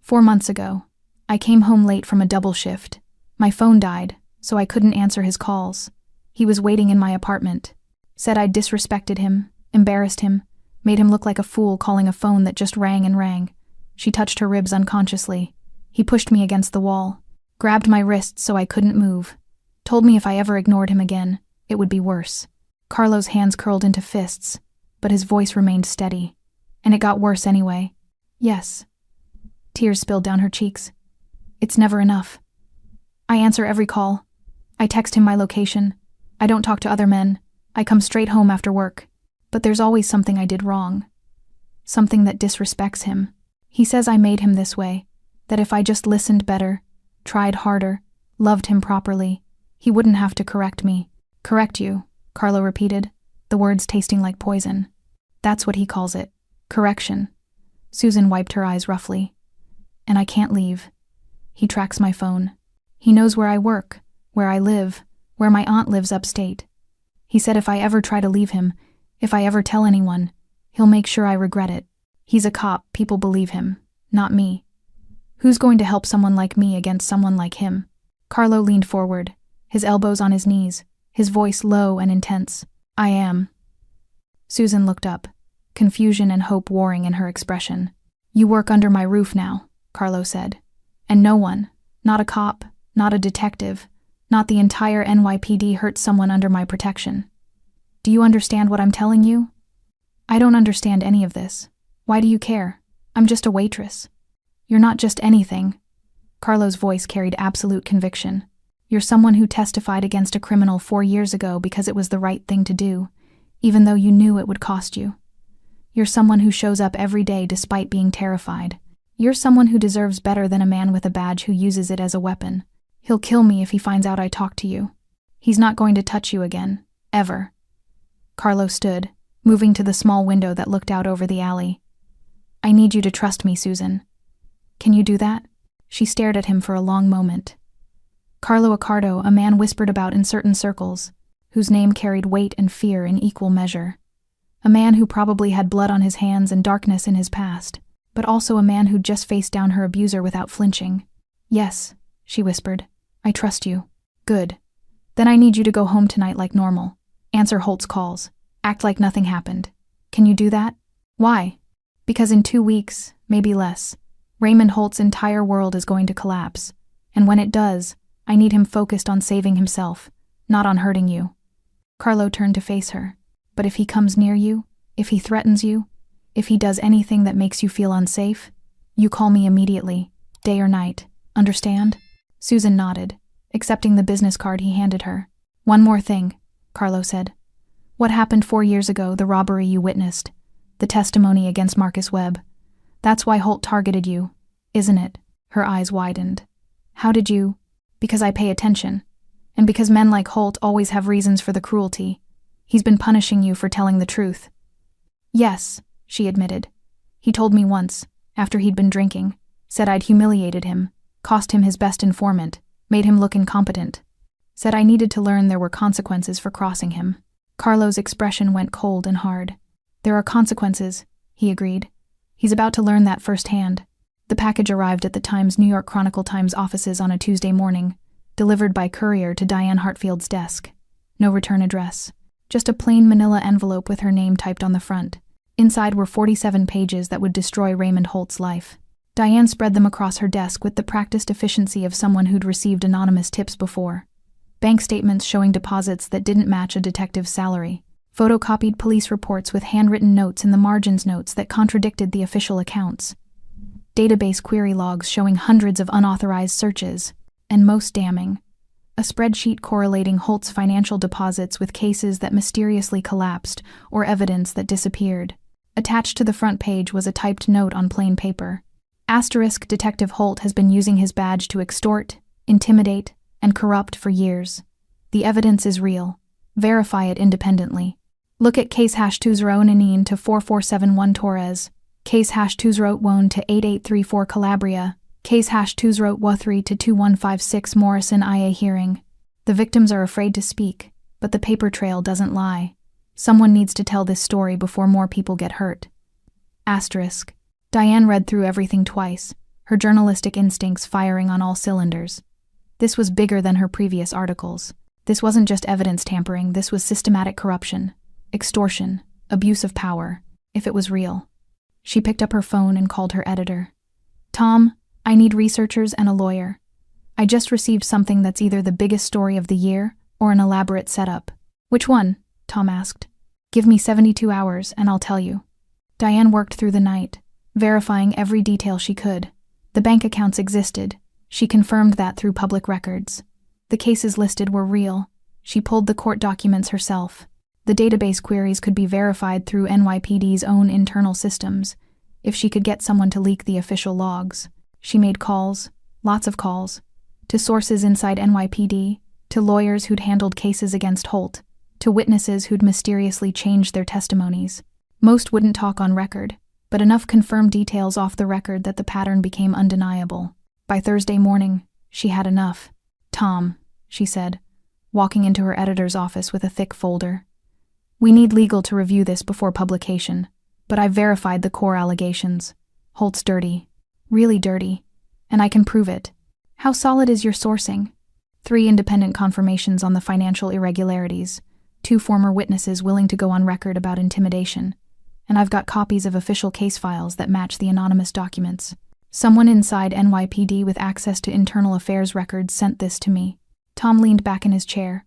4 months ago. I came home late from a double shift. My phone died, so I couldn't answer his calls. He was waiting in my apartment. Said I'd disrespected him, embarrassed him, made him look like a fool calling a phone that just rang and rang. She touched her ribs unconsciously. He pushed me against the wall, grabbed my wrists so I couldn't move, told me if I ever ignored him again, it would be worse. Carlo's hands curled into fists, but his voice remained steady. "And it got worse anyway." "Yes." Tears spilled down her cheeks. "It's never enough. I answer every call. I text him my location. I don't talk to other men. I come straight home after work. But there's always something I did wrong. Something that disrespects him. He says I made him this way, that if I just listened better, tried harder, loved him properly, he wouldn't have to correct me." "Correct you," Carlo repeated, the words tasting like poison. "That's what he calls it. Correction." Susan wiped her eyes roughly. "And I can't leave. He tracks my phone. He knows where I work, where I live, where my aunt lives upstate. He said if I ever try to leave him, if I ever tell anyone, He'll make sure I regret it. He's a cop, people believe him, not me. Who's going to help someone like me against someone like him? Carlo leaned forward, his elbows on his knees, his voice low and intense. I am. Susan looked up, confusion and hope warring in her expression. You work under my roof now, Carlo said. And no one, not a cop, not a detective, not the entire NYPD hurts someone under my protection. Do you understand what I'm telling you? I don't understand any of this. Why do you care? I'm just a waitress. You're not just anything. Carlo's voice carried absolute conviction. You're someone who testified against a criminal 4 years ago because it was the right thing to do, even though you knew it would cost you. You're someone who shows up every day despite being terrified. You're someone who deserves better than a man with a badge who uses it as a weapon. He'll kill me if he finds out I talked to you. He's not going to touch you again, ever. Carlo stood, moving to the small window that looked out over the alley. I need you to trust me, Susan. Can you do that? She stared at him for a long moment. Carlo Accardo, a man whispered about in certain circles, whose name carried weight and fear in equal measure. A man who probably had blood on his hands and darkness in his past, but also a man who'd just faced down her abuser without flinching. Yes, she whispered. I trust you. Good. Then I need you to go home tonight like normal. Answer Holt's calls. Act like nothing happened. Can you do that? Why? Because in 2 weeks, maybe less, Raymond Holt's entire world is going to collapse. And when it does, I need him focused on saving himself, not on hurting you. Carlo turned to face her. But if he comes near you, if he threatens you, if he does anything that makes you feel unsafe, you call me immediately, day or night. Understand? Susan nodded, accepting the business card he handed her. One more thing, Carlo said. What happened 4 years ago, the robbery you witnessed, the testimony against Marcus Webb. That's why Holt targeted you, isn't it? Her eyes widened. How did you? Because I pay attention. And because men like Holt always have reasons for the cruelty. He's been punishing you for telling the truth. Yes, she admitted. He told me once, after he'd been drinking, said I'd humiliated him, cost him his best informant, made him look incompetent. Said I needed to learn there were consequences for crossing him. Carlo's expression went cold and hard. There are consequences, he agreed. He's about to learn that firsthand. The package arrived at the Times New York Chronicle-Times offices on a Tuesday morning, delivered by courier to Diane Hartfield's desk. No return address. Just a plain manila envelope with her name typed on the front. Inside were 47 pages that would destroy Raymond Holt's life. Diane spread them across her desk with the practiced efficiency of someone who'd received anonymous tips before. Bank statements showing deposits that didn't match a detective's salary. Photocopied police reports with handwritten notes in the margins notes that contradicted the official accounts. Database query logs showing hundreds of unauthorized searches. And most damning, a spreadsheet correlating Holt's financial deposits with cases that mysteriously collapsed or evidence that disappeared. Attached to the front page was a typed note on plain paper. Asterisk Detective Holt has been using his badge to extort, intimidate, and corrupt for years. The evidence is real. Verify it independently. Look at case #2099 to 4471 Torres, case #2081 to 8834 Calabria, case #2013 to 2156 Morrison IA hearing. The victims are afraid to speak, but the paper trail doesn't lie. Someone needs to tell this story before more people get hurt. Asterisk. Diane read through everything twice, her journalistic instincts firing on all cylinders. This was bigger than her previous articles. This wasn't just evidence tampering, this was systematic corruption, extortion, abuse of power, if it was real. She picked up her phone and called her editor. Tom, I need researchers and a lawyer. I just received something that's either the biggest story of the year or an elaborate setup. Which one? Tom asked. Give me 72 hours and I'll tell you. Diane worked through the night, verifying every detail she could. The bank accounts existed. She confirmed that through public records. The cases listed were real. She pulled the court documents herself. The database queries could be verified through NYPD's own internal systems, if she could get someone to leak the official logs. She made calls, lots of calls, to sources inside NYPD, to lawyers who'd handled cases against Holt, to witnesses who'd mysteriously changed their testimonies. Most wouldn't talk on record, but enough confirmed details off the record that the pattern became undeniable. By Thursday morning, she had enough. Tom, she said, walking into her editor's office with a thick folder. We need legal to review this before publication. But I've verified the core allegations. Holt's dirty. Really dirty. And I can prove it. How solid is your sourcing? 3 independent confirmations on the financial irregularities, 2 former witnesses willing to go on record about intimidation, and I've got copies of official case files that match the anonymous documents. Someone inside NYPD with access to internal affairs records sent this to me. Tom leaned back in his chair.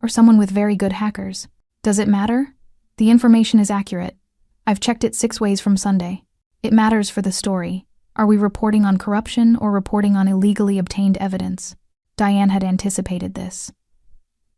Or someone with very good hackers. Does it matter? The information is accurate. I've checked it 6 ways from Sunday. It matters for the story. Are we reporting on corruption or reporting on illegally obtained evidence? Diane had anticipated this.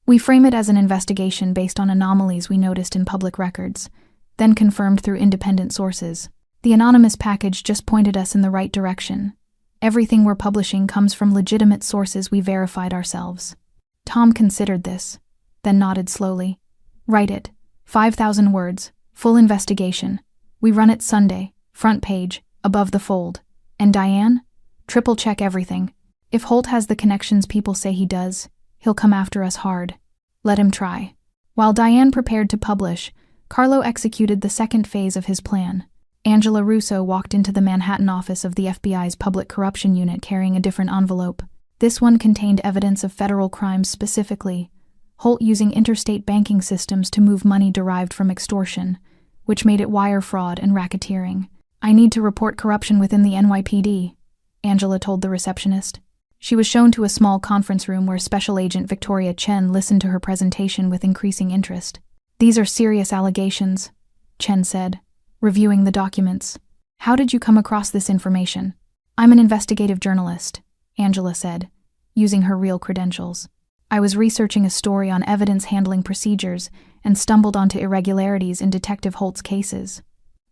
We frame it as an investigation based on anomalies we noticed in public records, then confirmed through independent sources. The anonymous package just pointed us in the right direction. Everything we're publishing comes from legitimate sources we verified ourselves. Tom considered this, then nodded slowly. Write it. 5,000 words. Full investigation. We run it Sunday. Front page. Above the fold. And Diane? Triple check everything. If Holt has the connections people say he does, he'll come after us hard. Let him try. While Diane prepared to publish, Carlo executed the second phase of his plan. Angela Russo walked into the Manhattan office of the FBI's Public Corruption Unit carrying a different envelope. This one contained evidence of federal crimes specifically, Holt using interstate banking systems to move money derived from extortion, which made it wire fraud and racketeering. I need to report corruption within the NYPD, Angela told the receptionist. She was shown to a small conference room where Special Agent Victoria Chen listened to her presentation with increasing interest. These are serious allegations, Chen said, reviewing the documents. How did you come across this information? I'm an investigative journalist, Angela said, using her real credentials. I was researching a story on evidence handling procedures and stumbled onto irregularities in Detective Holt's cases.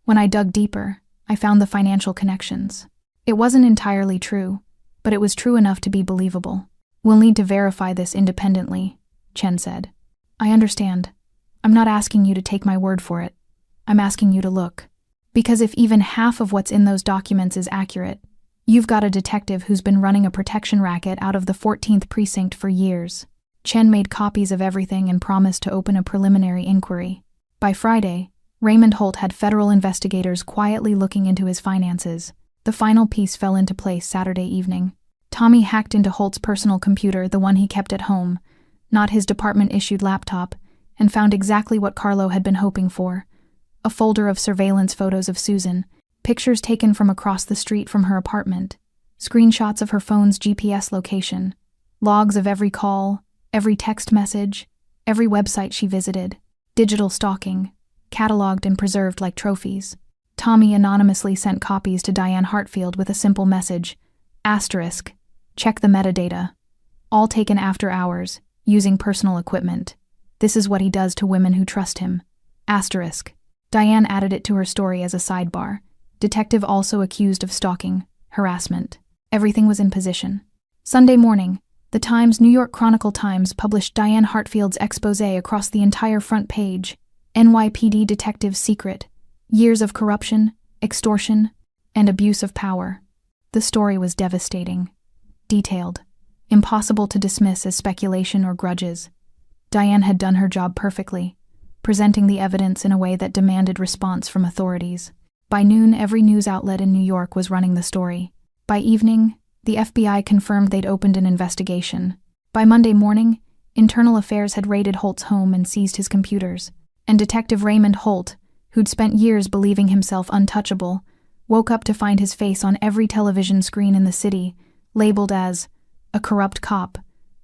When I dug deeper, I found the financial connections. It wasn't entirely true, but it was true enough to be believable. We'll need to verify this independently, Chen said. I understand. I'm not asking you to take my word for it. I'm asking you to look. Because if even half of what's in those documents is accurate, you've got a detective who's been running a protection racket out of the 14th precinct for years. Chen made copies of everything and promised to open a preliminary inquiry. By Friday, Raymond Holt had federal investigators quietly looking into his finances. The final piece fell into place Saturday evening. Tommy hacked into Holt's personal computer, the one he kept at home, not his department-issued laptop, and found exactly what Carlo had been hoping for. A folder of surveillance photos of Susan, pictures taken from across the street from her apartment, screenshots of her phone's GPS location, logs of every call, every text message, every website she visited, digital stalking, cataloged and preserved like trophies. Tommy anonymously sent copies to Diane Hartfield with a simple message, *, check the metadata, all taken after hours, using personal equipment. This is what he does to women who trust him. *. Diane added it to her story as a sidebar. Detective also accused of stalking, harassment. Everything was in position. Sunday morning, the New York Chronicle Times published Diane Hartfield's expose across the entire front page. NYPD detective's secret. Years of corruption, extortion, and abuse of power. The story was devastating. Detailed. Impossible to dismiss as speculation or grudges. Diane had done her job perfectly, presenting the evidence in a way that demanded response from authorities. By noon, every news outlet in New York was running the story. By evening, the FBI confirmed they'd opened an investigation. By Monday morning, Internal Affairs had raided Holt's home and seized his computers. And Detective Raymond Holt, who'd spent years believing himself untouchable, woke up to find his face on every television screen in the city, labeled as a corrupt cop,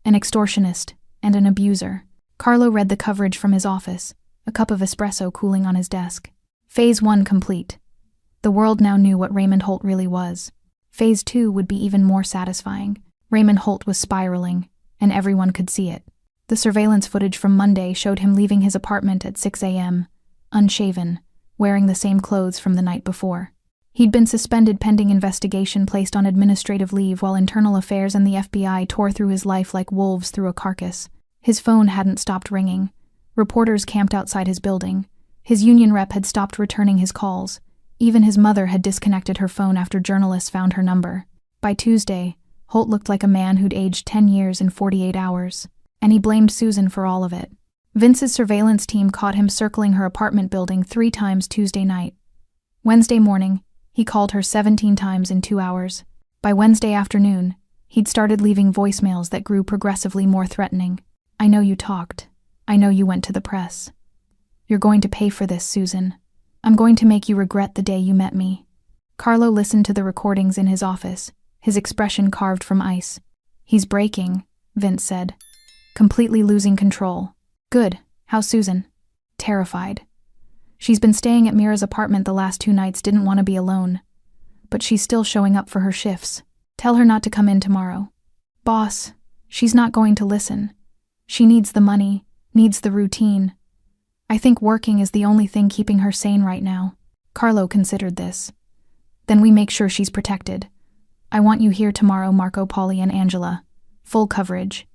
an extortionist, and an abuser. Carlo read the coverage from his office, a cup of espresso cooling on his desk. Phase 1 complete. The world now knew what Raymond Holt really was. Phase 2 would be even more satisfying. Raymond Holt was spiraling, and everyone could see it. The surveillance footage from Monday showed him leaving his apartment at 6 a.m., unshaven, wearing the same clothes from the night before. He'd been suspended pending investigation, placed on administrative leave while Internal Affairs and the FBI tore through his life like wolves through a carcass. His phone hadn't stopped ringing. Reporters camped outside his building. His union rep had stopped returning his calls. Even his mother had disconnected her phone after journalists found her number. By Tuesday, Holt looked like a man who'd aged 10 years in 48 hours. And he blamed Susan for all of it. Vince's surveillance team caught him circling her apartment building 3 times Tuesday night. Wednesday morning, he called her 17 times in 2 hours. By Wednesday afternoon, he'd started leaving voicemails that grew progressively more threatening. I know you talked. I know you went to the press. You're going to pay for this, Susan. I'm going to make you regret the day you met me. Carlo listened to the recordings in his office, his expression carved from ice. He's breaking, Vince said. Completely losing control. Good. How's Susan? Terrified. She's been staying at Mira's apartment the last 2 nights, didn't want to be alone. But she's still showing up for her shifts. Tell her not to come in tomorrow. Boss, she's not going to listen. She needs the money, needs the routine. I think working is the only thing keeping her sane right now. Carlo considered this. Then we make sure she's protected. I want you here tomorrow, Marco, Polly, and Angela. Full coverage.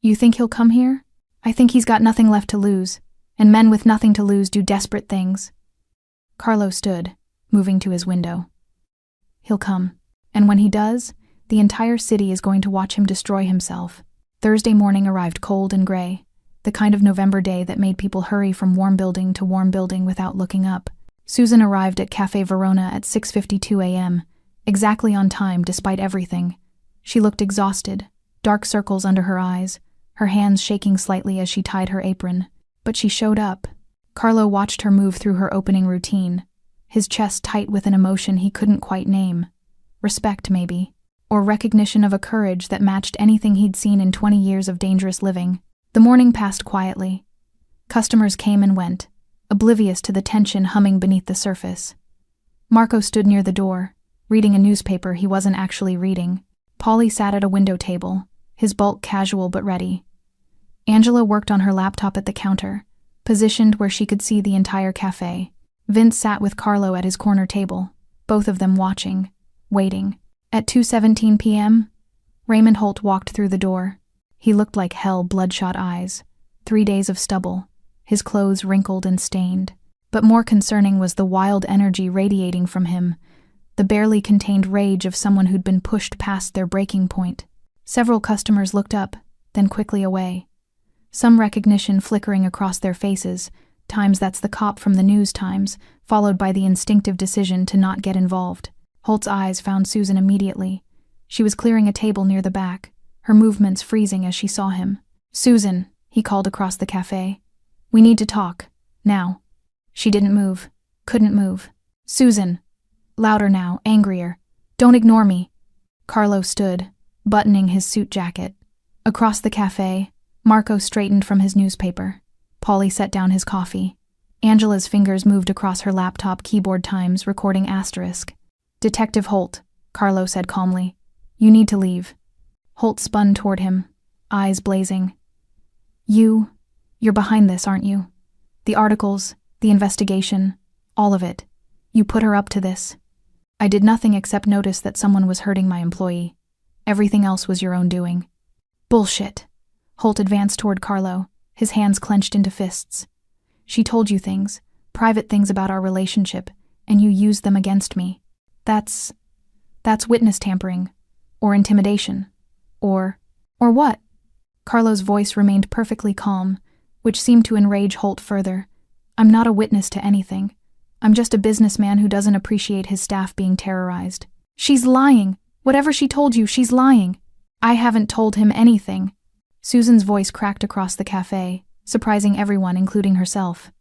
You think he'll come here? I think he's got nothing left to lose, and men with nothing to lose do desperate things. Carlo stood, moving to his window. He'll come, and when he does, the entire city is going to watch him destroy himself. Thursday morning arrived cold and gray, the kind of November day that made people hurry from warm building to warm building without looking up. Susan arrived at Cafe Verona at 6:52 a.m., exactly on time despite everything. She looked exhausted, dark circles under her eyes, her hands shaking slightly as she tied her apron. But she showed up. Carlo watched her move through her opening routine, his chest tight with an emotion he couldn't quite name. Respect, maybe, or recognition of a courage that matched anything he'd seen in 20 years of dangerous living. The morning passed quietly. Customers came and went, oblivious to the tension humming beneath the surface. Marco stood near the door, reading a newspaper he wasn't actually reading. Polly sat at a window table, his bulk casual but ready. Angela worked on her laptop at the counter, positioned where she could see the entire cafe. Vince sat with Carlo at his corner table, both of them watching, waiting. At 2:17 p.m., Raymond Holt walked through the door. He looked like hell, bloodshot eyes, 3 days of stubble, his clothes wrinkled and stained. But more concerning was the wild energy radiating from him, the barely contained rage of someone who'd been pushed past their breaking point. Several customers looked up, then quickly away. Some recognition flickering across their faces, times that's the cop from the news times, followed by the instinctive decision to not get involved. Holt's eyes found Susan immediately. She was clearing a table near the back, her movements freezing as she saw him. Susan, he called across the cafe. We need to talk. Now. She didn't move. Couldn't move. Susan. Louder now, angrier. Don't ignore me. Carlo stood, buttoning his suit jacket. Across the cafe, Marco straightened from his newspaper. Polly set down his coffee. Angela's fingers moved across her laptop keyboard times, recording asterisk. Detective Holt, Carlo said calmly. You need to leave. Holt spun toward him, eyes blazing. You're behind this, aren't you? The articles, the investigation, all of it. You put her up to this. I did nothing except notice that someone was hurting my employee. Everything else was your own doing. Bullshit. Holt advanced toward Carlo, his hands clenched into fists. She told you things, private things about our relationship, and you used them against me. That's witness tampering, or intimidation, or what? Carlo's voice remained perfectly calm, which seemed to enrage Holt further. I'm not a witness to anything. I'm just a businessman who doesn't appreciate his staff being terrorized. She's lying. Whatever she told you, she's lying. I haven't told him anything. Susan's voice cracked across the cafe, surprising everyone, including herself.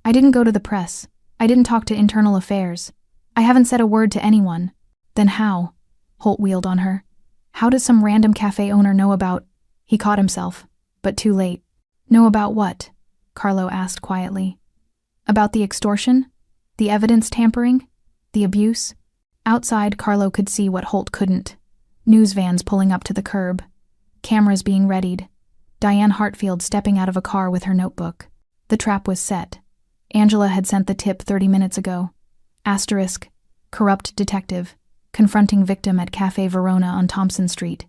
I didn't go to the press. I didn't talk to internal affairs. I haven't said a word to anyone. Then how? Holt wheeled on her. How does some random cafe owner know about... He caught himself, but too late. Know about what? Carlo asked quietly. About the extortion? The evidence tampering? The abuse? Outside, Carlo could see what Holt couldn't. News vans pulling up to the curb. Cameras being readied. Diane Hartfield stepping out of a car with her notebook. The trap was set. Angela had sent the tip 30 minutes ago. Asterisk. Corrupt detective. Confronting victim at Cafe Verona on Thompson Street.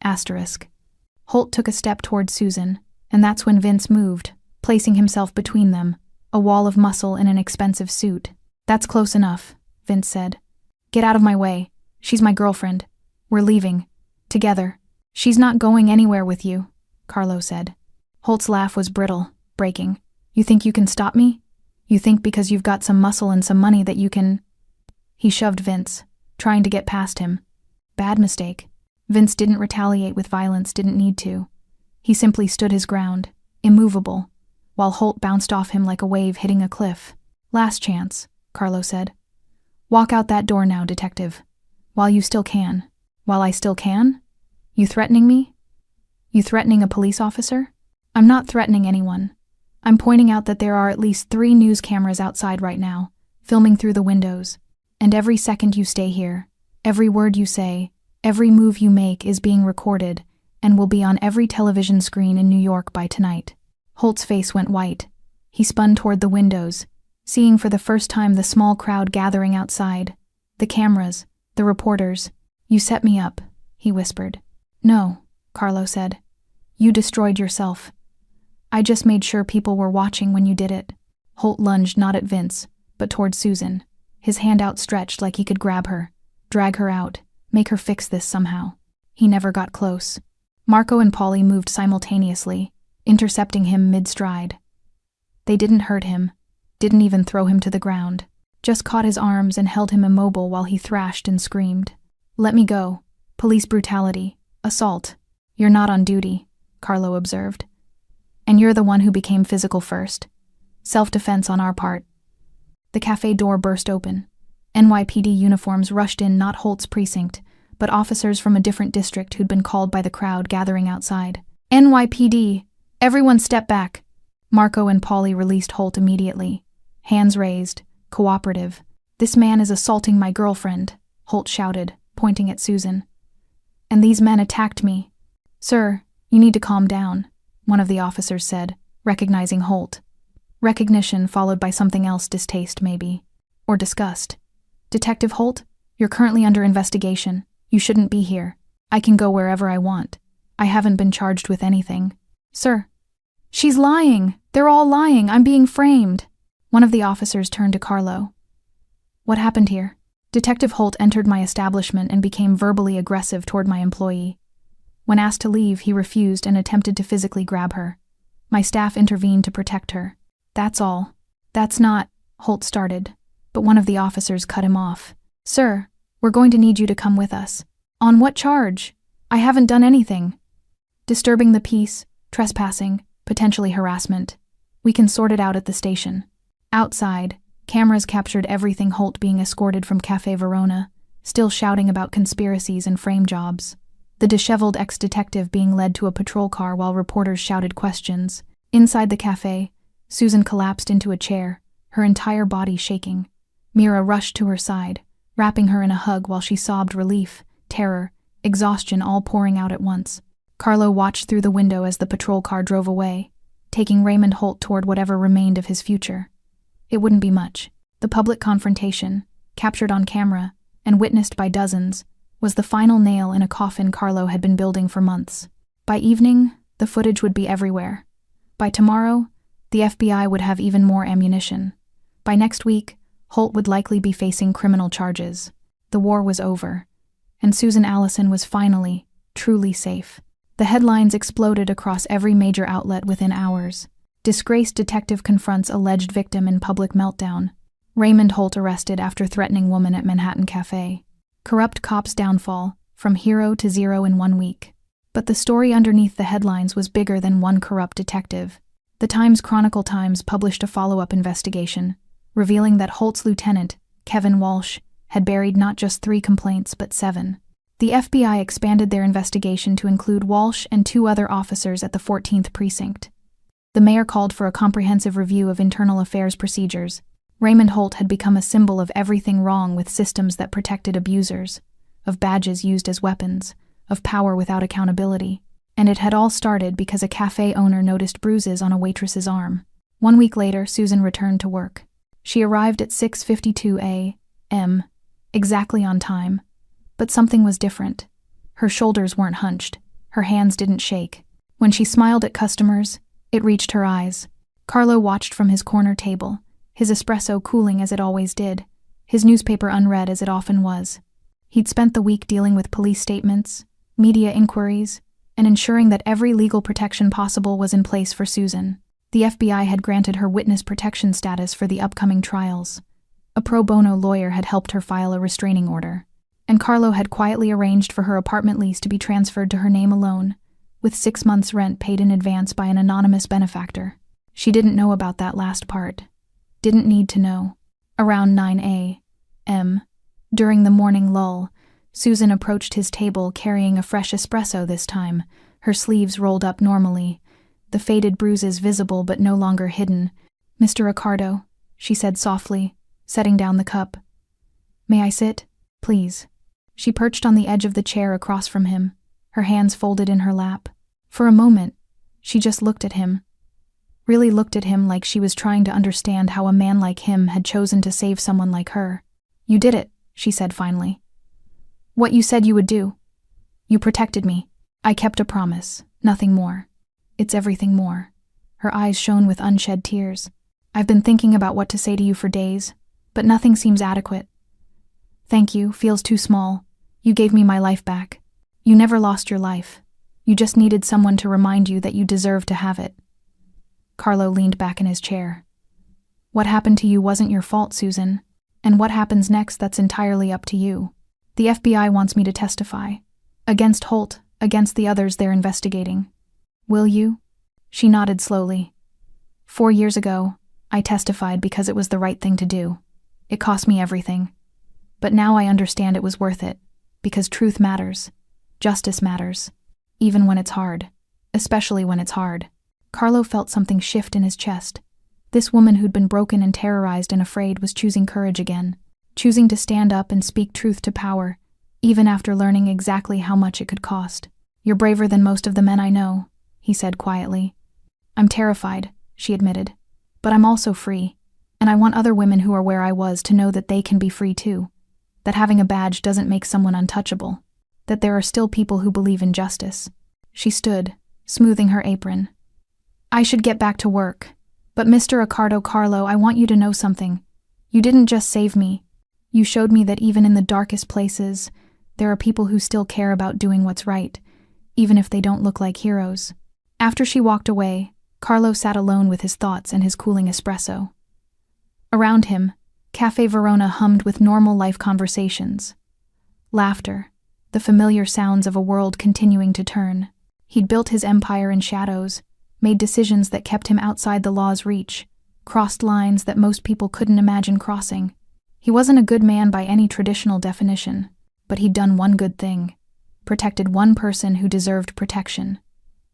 Asterisk. Holt took a step toward Susan, and that's when Vince moved, placing himself between them, a wall of muscle in an expensive suit. That's close enough, Vince said. Get out of my way. She's my girlfriend. We're leaving. Together. She's not going anywhere with you, Carlo said. Holt's laugh was brittle, breaking. You think you can stop me? You think because you've got some muscle and some money that you can… He shoved Vince, trying to get past him. Bad mistake. Vince didn't retaliate with violence, didn't need to. He simply stood his ground, immovable, while Holt bounced off him like a wave hitting a cliff. Last chance, Carlo said. Walk out that door now, detective. While you still can. While I still can? You threatening me? You threatening a police officer? I'm not threatening anyone. I'm pointing out that there are at least 3 news cameras outside right now, filming through the windows. And every second you stay here, every word you say, every move you make is being recorded and will be on every television screen in New York by tonight. Holt's face went white. He spun toward the windows, seeing for the first time the small crowd gathering outside. The cameras, the reporters. You set me up, he whispered. No, Carlo said. You destroyed yourself. I just made sure people were watching when you did it. Holt lunged not at Vince, but toward Susan, his hand outstretched like he could grab her, drag her out, make her fix this somehow. He never got close. Marco and Polly moved simultaneously, intercepting him mid-stride. They didn't hurt him, didn't even throw him to the ground, just caught his arms and held him immobile while he thrashed and screamed. Let me go. Police brutality. Assault. You're not on duty, Carlo observed. And you're the one who became physical first. Self-defense on our part. The cafe door burst open. NYPD uniforms rushed in, not Holt's precinct, but officers from a different district who'd been called by the crowd gathering outside. NYPD! Everyone step back! Marco and Polly released Holt immediately. Hands raised, cooperative. This man is assaulting my girlfriend, Holt shouted, pointing at Susan. And these men attacked me. Sir, you need to calm down, one of the officers said, recognizing Holt. Recognition followed by something else, distaste maybe. Or disgust. Detective Holt, you're currently under investigation. You shouldn't be here. I can go wherever I want. I haven't been charged with anything. Sir. She's lying. They're all lying. I'm being framed. One of the officers turned to Carlo. What happened here? Detective Holt entered my establishment and became verbally aggressive toward my employee. When asked to leave, he refused and attempted to physically grab her. My staff intervened to protect her. That's all. That's not, Holt started, but one of the officers cut him off. Sir, we're going to need you to come with us. On what charge? I haven't done anything. Disturbing the peace, trespassing, potentially harassment. We can sort it out at the station. Outside, cameras captured everything Holt being escorted from Cafe Verona, still shouting about conspiracies and frame jobs. The disheveled ex-detective being led to a patrol car while reporters shouted questions. Inside the cafe, Susan collapsed into a chair, her entire body shaking. Mira rushed to her side, wrapping her in a hug while she sobbed relief, terror, exhaustion all pouring out at once. Carlo watched through the window as the patrol car drove away, taking Raymond Holt toward whatever remained of his future. It wouldn't be much. The public confrontation, captured on camera and witnessed by dozens, was the final nail in a coffin Carlo had been building for months. By evening, the footage would be everywhere. By tomorrow, the FBI would have even more ammunition. By next week, Holt would likely be facing criminal charges. The war was over, and Susan Allison was finally, truly safe. The headlines exploded across every major outlet within hours. Disgraced detective confronts alleged victim in public meltdown. Raymond Holt arrested after threatening woman at Manhattan Cafe. Corrupt cop's downfall, from hero to zero in 1 week. But the story underneath the headlines was bigger than one corrupt detective. The Times-Chronicle Times published a follow-up investigation, revealing that Holt's lieutenant, Kevin Walsh, had buried not just 3 complaints but 7. The FBI expanded their investigation to include Walsh and 2 other officers at the 14th Precinct. The mayor called for a comprehensive review of internal affairs procedures. Raymond Holt had become a symbol of everything wrong with systems that protected abusers, of badges used as weapons, of power without accountability. And it had all started because a cafe owner noticed bruises on a waitress's arm. 1 week later, Susan returned to work. She arrived at 6:52 a.m., exactly on time. But something was different. Her shoulders weren't hunched. Her hands didn't shake. When she smiled at customers, it reached her eyes. Carlo watched from his corner table, his espresso cooling as it always did, his newspaper unread as it often was. He'd spent the week dealing with police statements, media inquiries, and ensuring that every legal protection possible was in place for Susan. The FBI had granted her witness protection status for the upcoming trials. A pro bono lawyer had helped her file a restraining order, and Carlo had quietly arranged for her apartment lease to be transferred to her name alone, with 6 months' rent paid in advance by an anonymous benefactor. She didn't know about that last part. Didn't need to know. Around 9 a.m., during the morning lull, Susan approached his table carrying a fresh espresso this time, her sleeves rolled up normally, the faded bruises visible but no longer hidden. "Mr. Ricardo," she said softly, setting down the cup. "May I sit, please?" She perched on the edge of the chair across from him, her hands folded in her lap. For a moment, she just looked at him. Really looked at him like she was trying to understand how a man like him had chosen to save someone like her. "You did it," she said finally. "What you said you would do. You protected me. I kept a promise, nothing more. It's everything more." Her eyes shone with unshed tears. "I've been thinking about what to say to you for days, but nothing seems adequate. Thank you feels too small. You gave me my life back. You never lost your life. You just needed someone to remind you that you deserved to have it." Carlo leaned back in his chair. "What happened to you wasn't your fault, Susan. And what happens next, that's entirely up to you. The FBI wants me to testify. Against Holt, against the others they're investigating. Will you?" She nodded slowly. 4 years ago, I testified because it was the right thing to do. It cost me everything. But now I understand it was worth it, because truth matters. Justice matters. Even when it's hard. Especially when it's hard. Carlo felt something shift in his chest. This woman who'd been broken and terrorized and afraid was choosing courage again. Choosing to stand up and speak truth to power, even after learning exactly how much it could cost. "You're braver than most of the men I know," he said quietly. "I'm terrified," she admitted. "But I'm also free. And I want other women who are where I was to know that they can be free too. That having a badge doesn't make someone untouchable. That there are still people who believe in justice." She stood, smoothing her apron. "I should get back to work. But Mr. Ricardo, Carlo, I want you to know something. You didn't just save me. You showed me that even in the darkest places, there are people who still care about doing what's right, even if they don't look like heroes." After she walked away, Carlo sat alone with his thoughts and his cooling espresso. Around him, Cafe Verona hummed with normal life conversations. Laughter, the familiar sounds of a world continuing to turn. He'd built his empire in shadows, made decisions that kept him outside the law's reach, crossed lines that most people couldn't imagine crossing. He wasn't a good man by any traditional definition, but he'd done one good thing. Protected one person who deserved protection.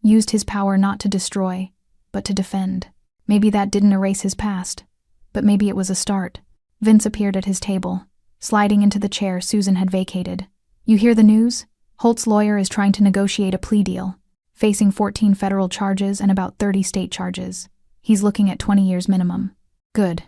Used his power not to destroy, but to defend. Maybe that didn't erase his past, but maybe it was a start. Vince appeared at his table, sliding into the chair Susan had vacated. "You hear the news? Holt's lawyer is trying to negotiate a plea deal, facing 14 federal charges and about 30 state charges. He's looking at 20 years minimum." "Good."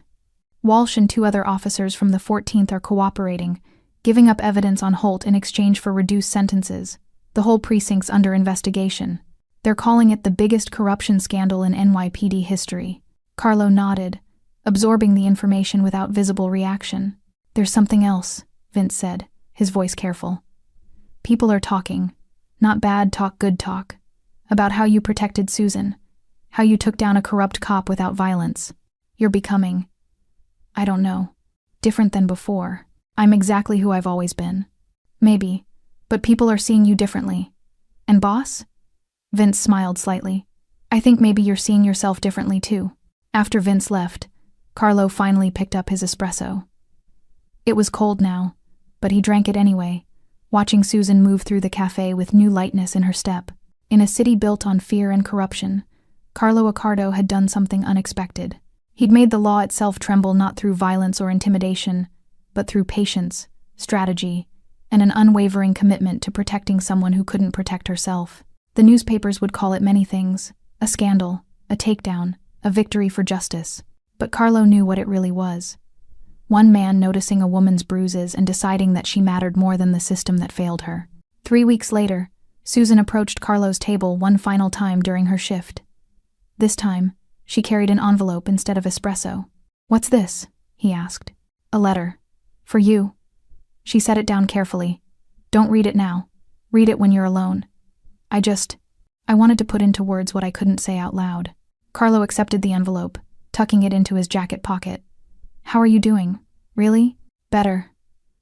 Walsh and 2 other officers from the 14th are cooperating, giving up evidence on Holt in exchange for reduced sentences. The whole precinct's under investigation. They're calling it the biggest corruption scandal in NYPD history. Carlo nodded, absorbing the information without visible reaction. "There's something else," Vince said, his voice careful. "People are talking. Not bad talk, good talk. About how you protected Susan. How you took down a corrupt cop without violence. You're becoming, I don't know, different than before. I'm exactly who I've always been. Maybe, but people are seeing you differently. And boss?" Vince smiled slightly. "I think maybe you're seeing yourself differently too." After Vince left, Carlo finally picked up his espresso. It was cold now, but he drank it anyway, watching Susan move through the cafe with new lightness in her step. In a city built on fear and corruption, Carlo Ricardo had done something unexpected. He'd made the law itself tremble not through violence or intimidation, but through patience, strategy, and an unwavering commitment to protecting someone who couldn't protect herself. The newspapers would call it many things: a scandal, a takedown, a victory for justice. But Carlo knew what it really was. One man noticing a woman's bruises and deciding that she mattered more than the system that failed her. 3 weeks later, Susan approached Carlo's table one final time during her shift. This time, she carried an envelope instead of espresso. "What's this?" he asked. "A letter. For you." She set it down carefully. "Don't read it now. Read it when you're alone. I wanted to put into words what I couldn't say out loud." Carlo accepted the envelope, tucking it into his jacket pocket. How are you doing? Really? Better.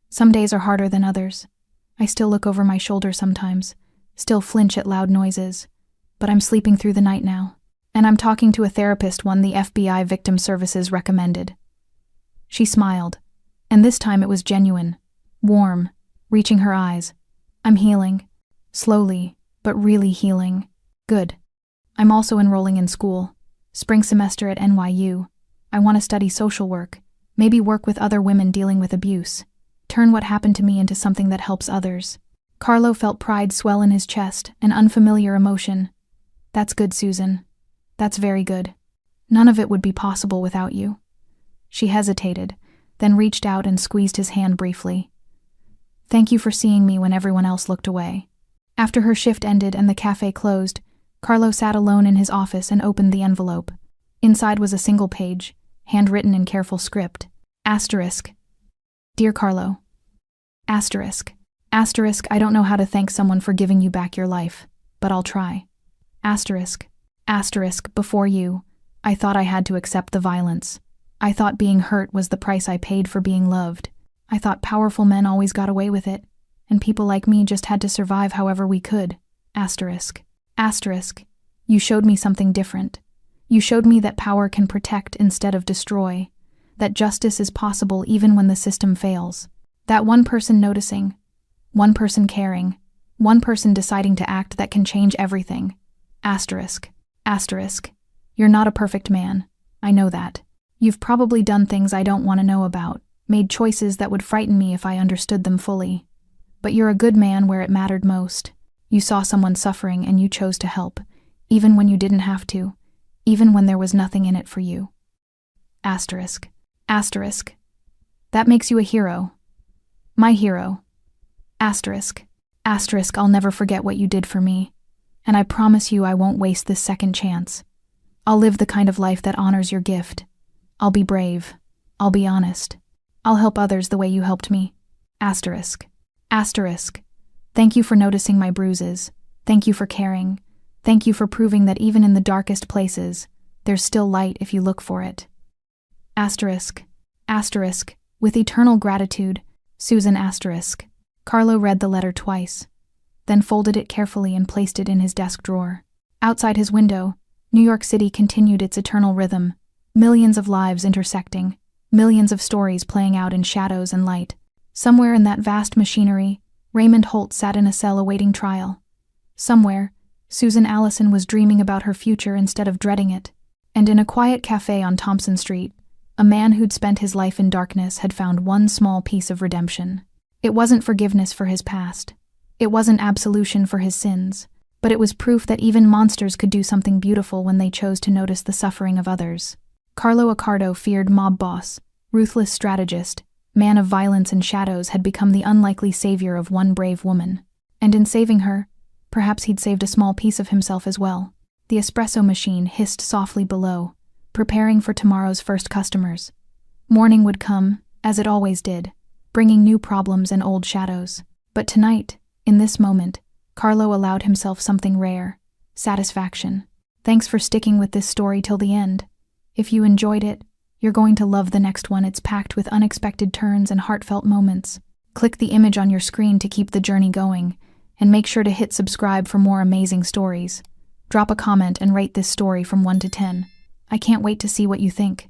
Some days are harder than others. I still look over my shoulder sometimes, still flinch at loud noises, but I'm sleeping through the night now. And I'm talking to a therapist one the FBI Victim Services recommended. She smiled, and this time it was genuine, warm, reaching her eyes. I'm healing. Slowly, but really healing. Good. I'm also enrolling in school. Spring semester at NYU. I want to study social work, maybe work with other women dealing with abuse. Turn what happened to me into something that helps others. Carlo felt pride swell in his chest, an unfamiliar emotion. That's good, Susan. That's very good. None of it would be possible without you. She hesitated, then reached out and squeezed his hand briefly. Thank you for seeing me when everyone else looked away. After her shift ended and the cafe closed, Carlo sat alone in his office and opened the envelope. Inside was a single page, handwritten in careful script. Asterisk. Dear Carlo. Asterisk. Asterisk, I don't know how to thank someone for giving you back your life, but I'll try. Asterisk. Asterisk, before you, I thought I had to accept the violence. I thought being hurt was the price I paid for being loved. I thought powerful men always got away with it, and people like me just had to survive however we could. Asterisk. Asterisk. You showed me something different. You showed me that power can protect instead of destroy, that justice is possible even when the system fails, that one person noticing, one person caring, one person deciding to act that can change everything. Asterisk. Asterisk. You're not a perfect man. I know that. You've probably done things I don't want to know about, made choices that would frighten me if I understood them fully. But you're a good man where it mattered most. You saw someone suffering and you chose to help, even when you didn't have to, even when there was nothing in it for you. Asterisk. Asterisk. That makes you a hero. My hero. Asterisk. Asterisk, I'll never forget what you did for me. And I promise you I won't waste this second chance. I'll live the kind of life that honors your gift. I'll be brave. I'll be honest. I'll help others the way you helped me. Asterisk. Asterisk. Thank you for noticing my bruises. Thank you for caring. Thank you for proving that even in the darkest places, there's still light if you look for it. Asterisk. Asterisk. With eternal gratitude, Susan Asterisk. Carlo read the letter twice, then folded it carefully and placed it in his desk drawer. Outside his window, New York City continued its eternal rhythm, millions of lives intersecting, millions of stories playing out in shadows and light. Somewhere in that vast machinery, Raymond Holt sat in a cell awaiting trial. Somewhere, Susan Allison was dreaming about her future instead of dreading it. And in a quiet cafe on Thompson Street, a man who'd spent his life in darkness had found one small piece of redemption. It wasn't forgiveness for his past. It wasn't absolution for his sins, but it was proof that even monsters could do something beautiful when they chose to notice the suffering of others. Carlo Accardo, feared mob boss, ruthless strategist, man of violence and shadows, had become the unlikely savior of one brave woman. And in saving her, perhaps he'd saved a small piece of himself as well. The espresso machine hissed softly below, preparing for tomorrow's first customers. Morning would come, as it always did, bringing new problems and old shadows. But tonight, in this moment, Carlo allowed himself something rare: satisfaction. Thanks for sticking with this story till the end. If you enjoyed it, you're going to love the next one. It's packed with unexpected turns and heartfelt moments. Click the image on your screen to keep the journey going, and make sure to hit subscribe for more amazing stories. Drop a comment and rate this story from 1 to 10. I can't wait to see what you think.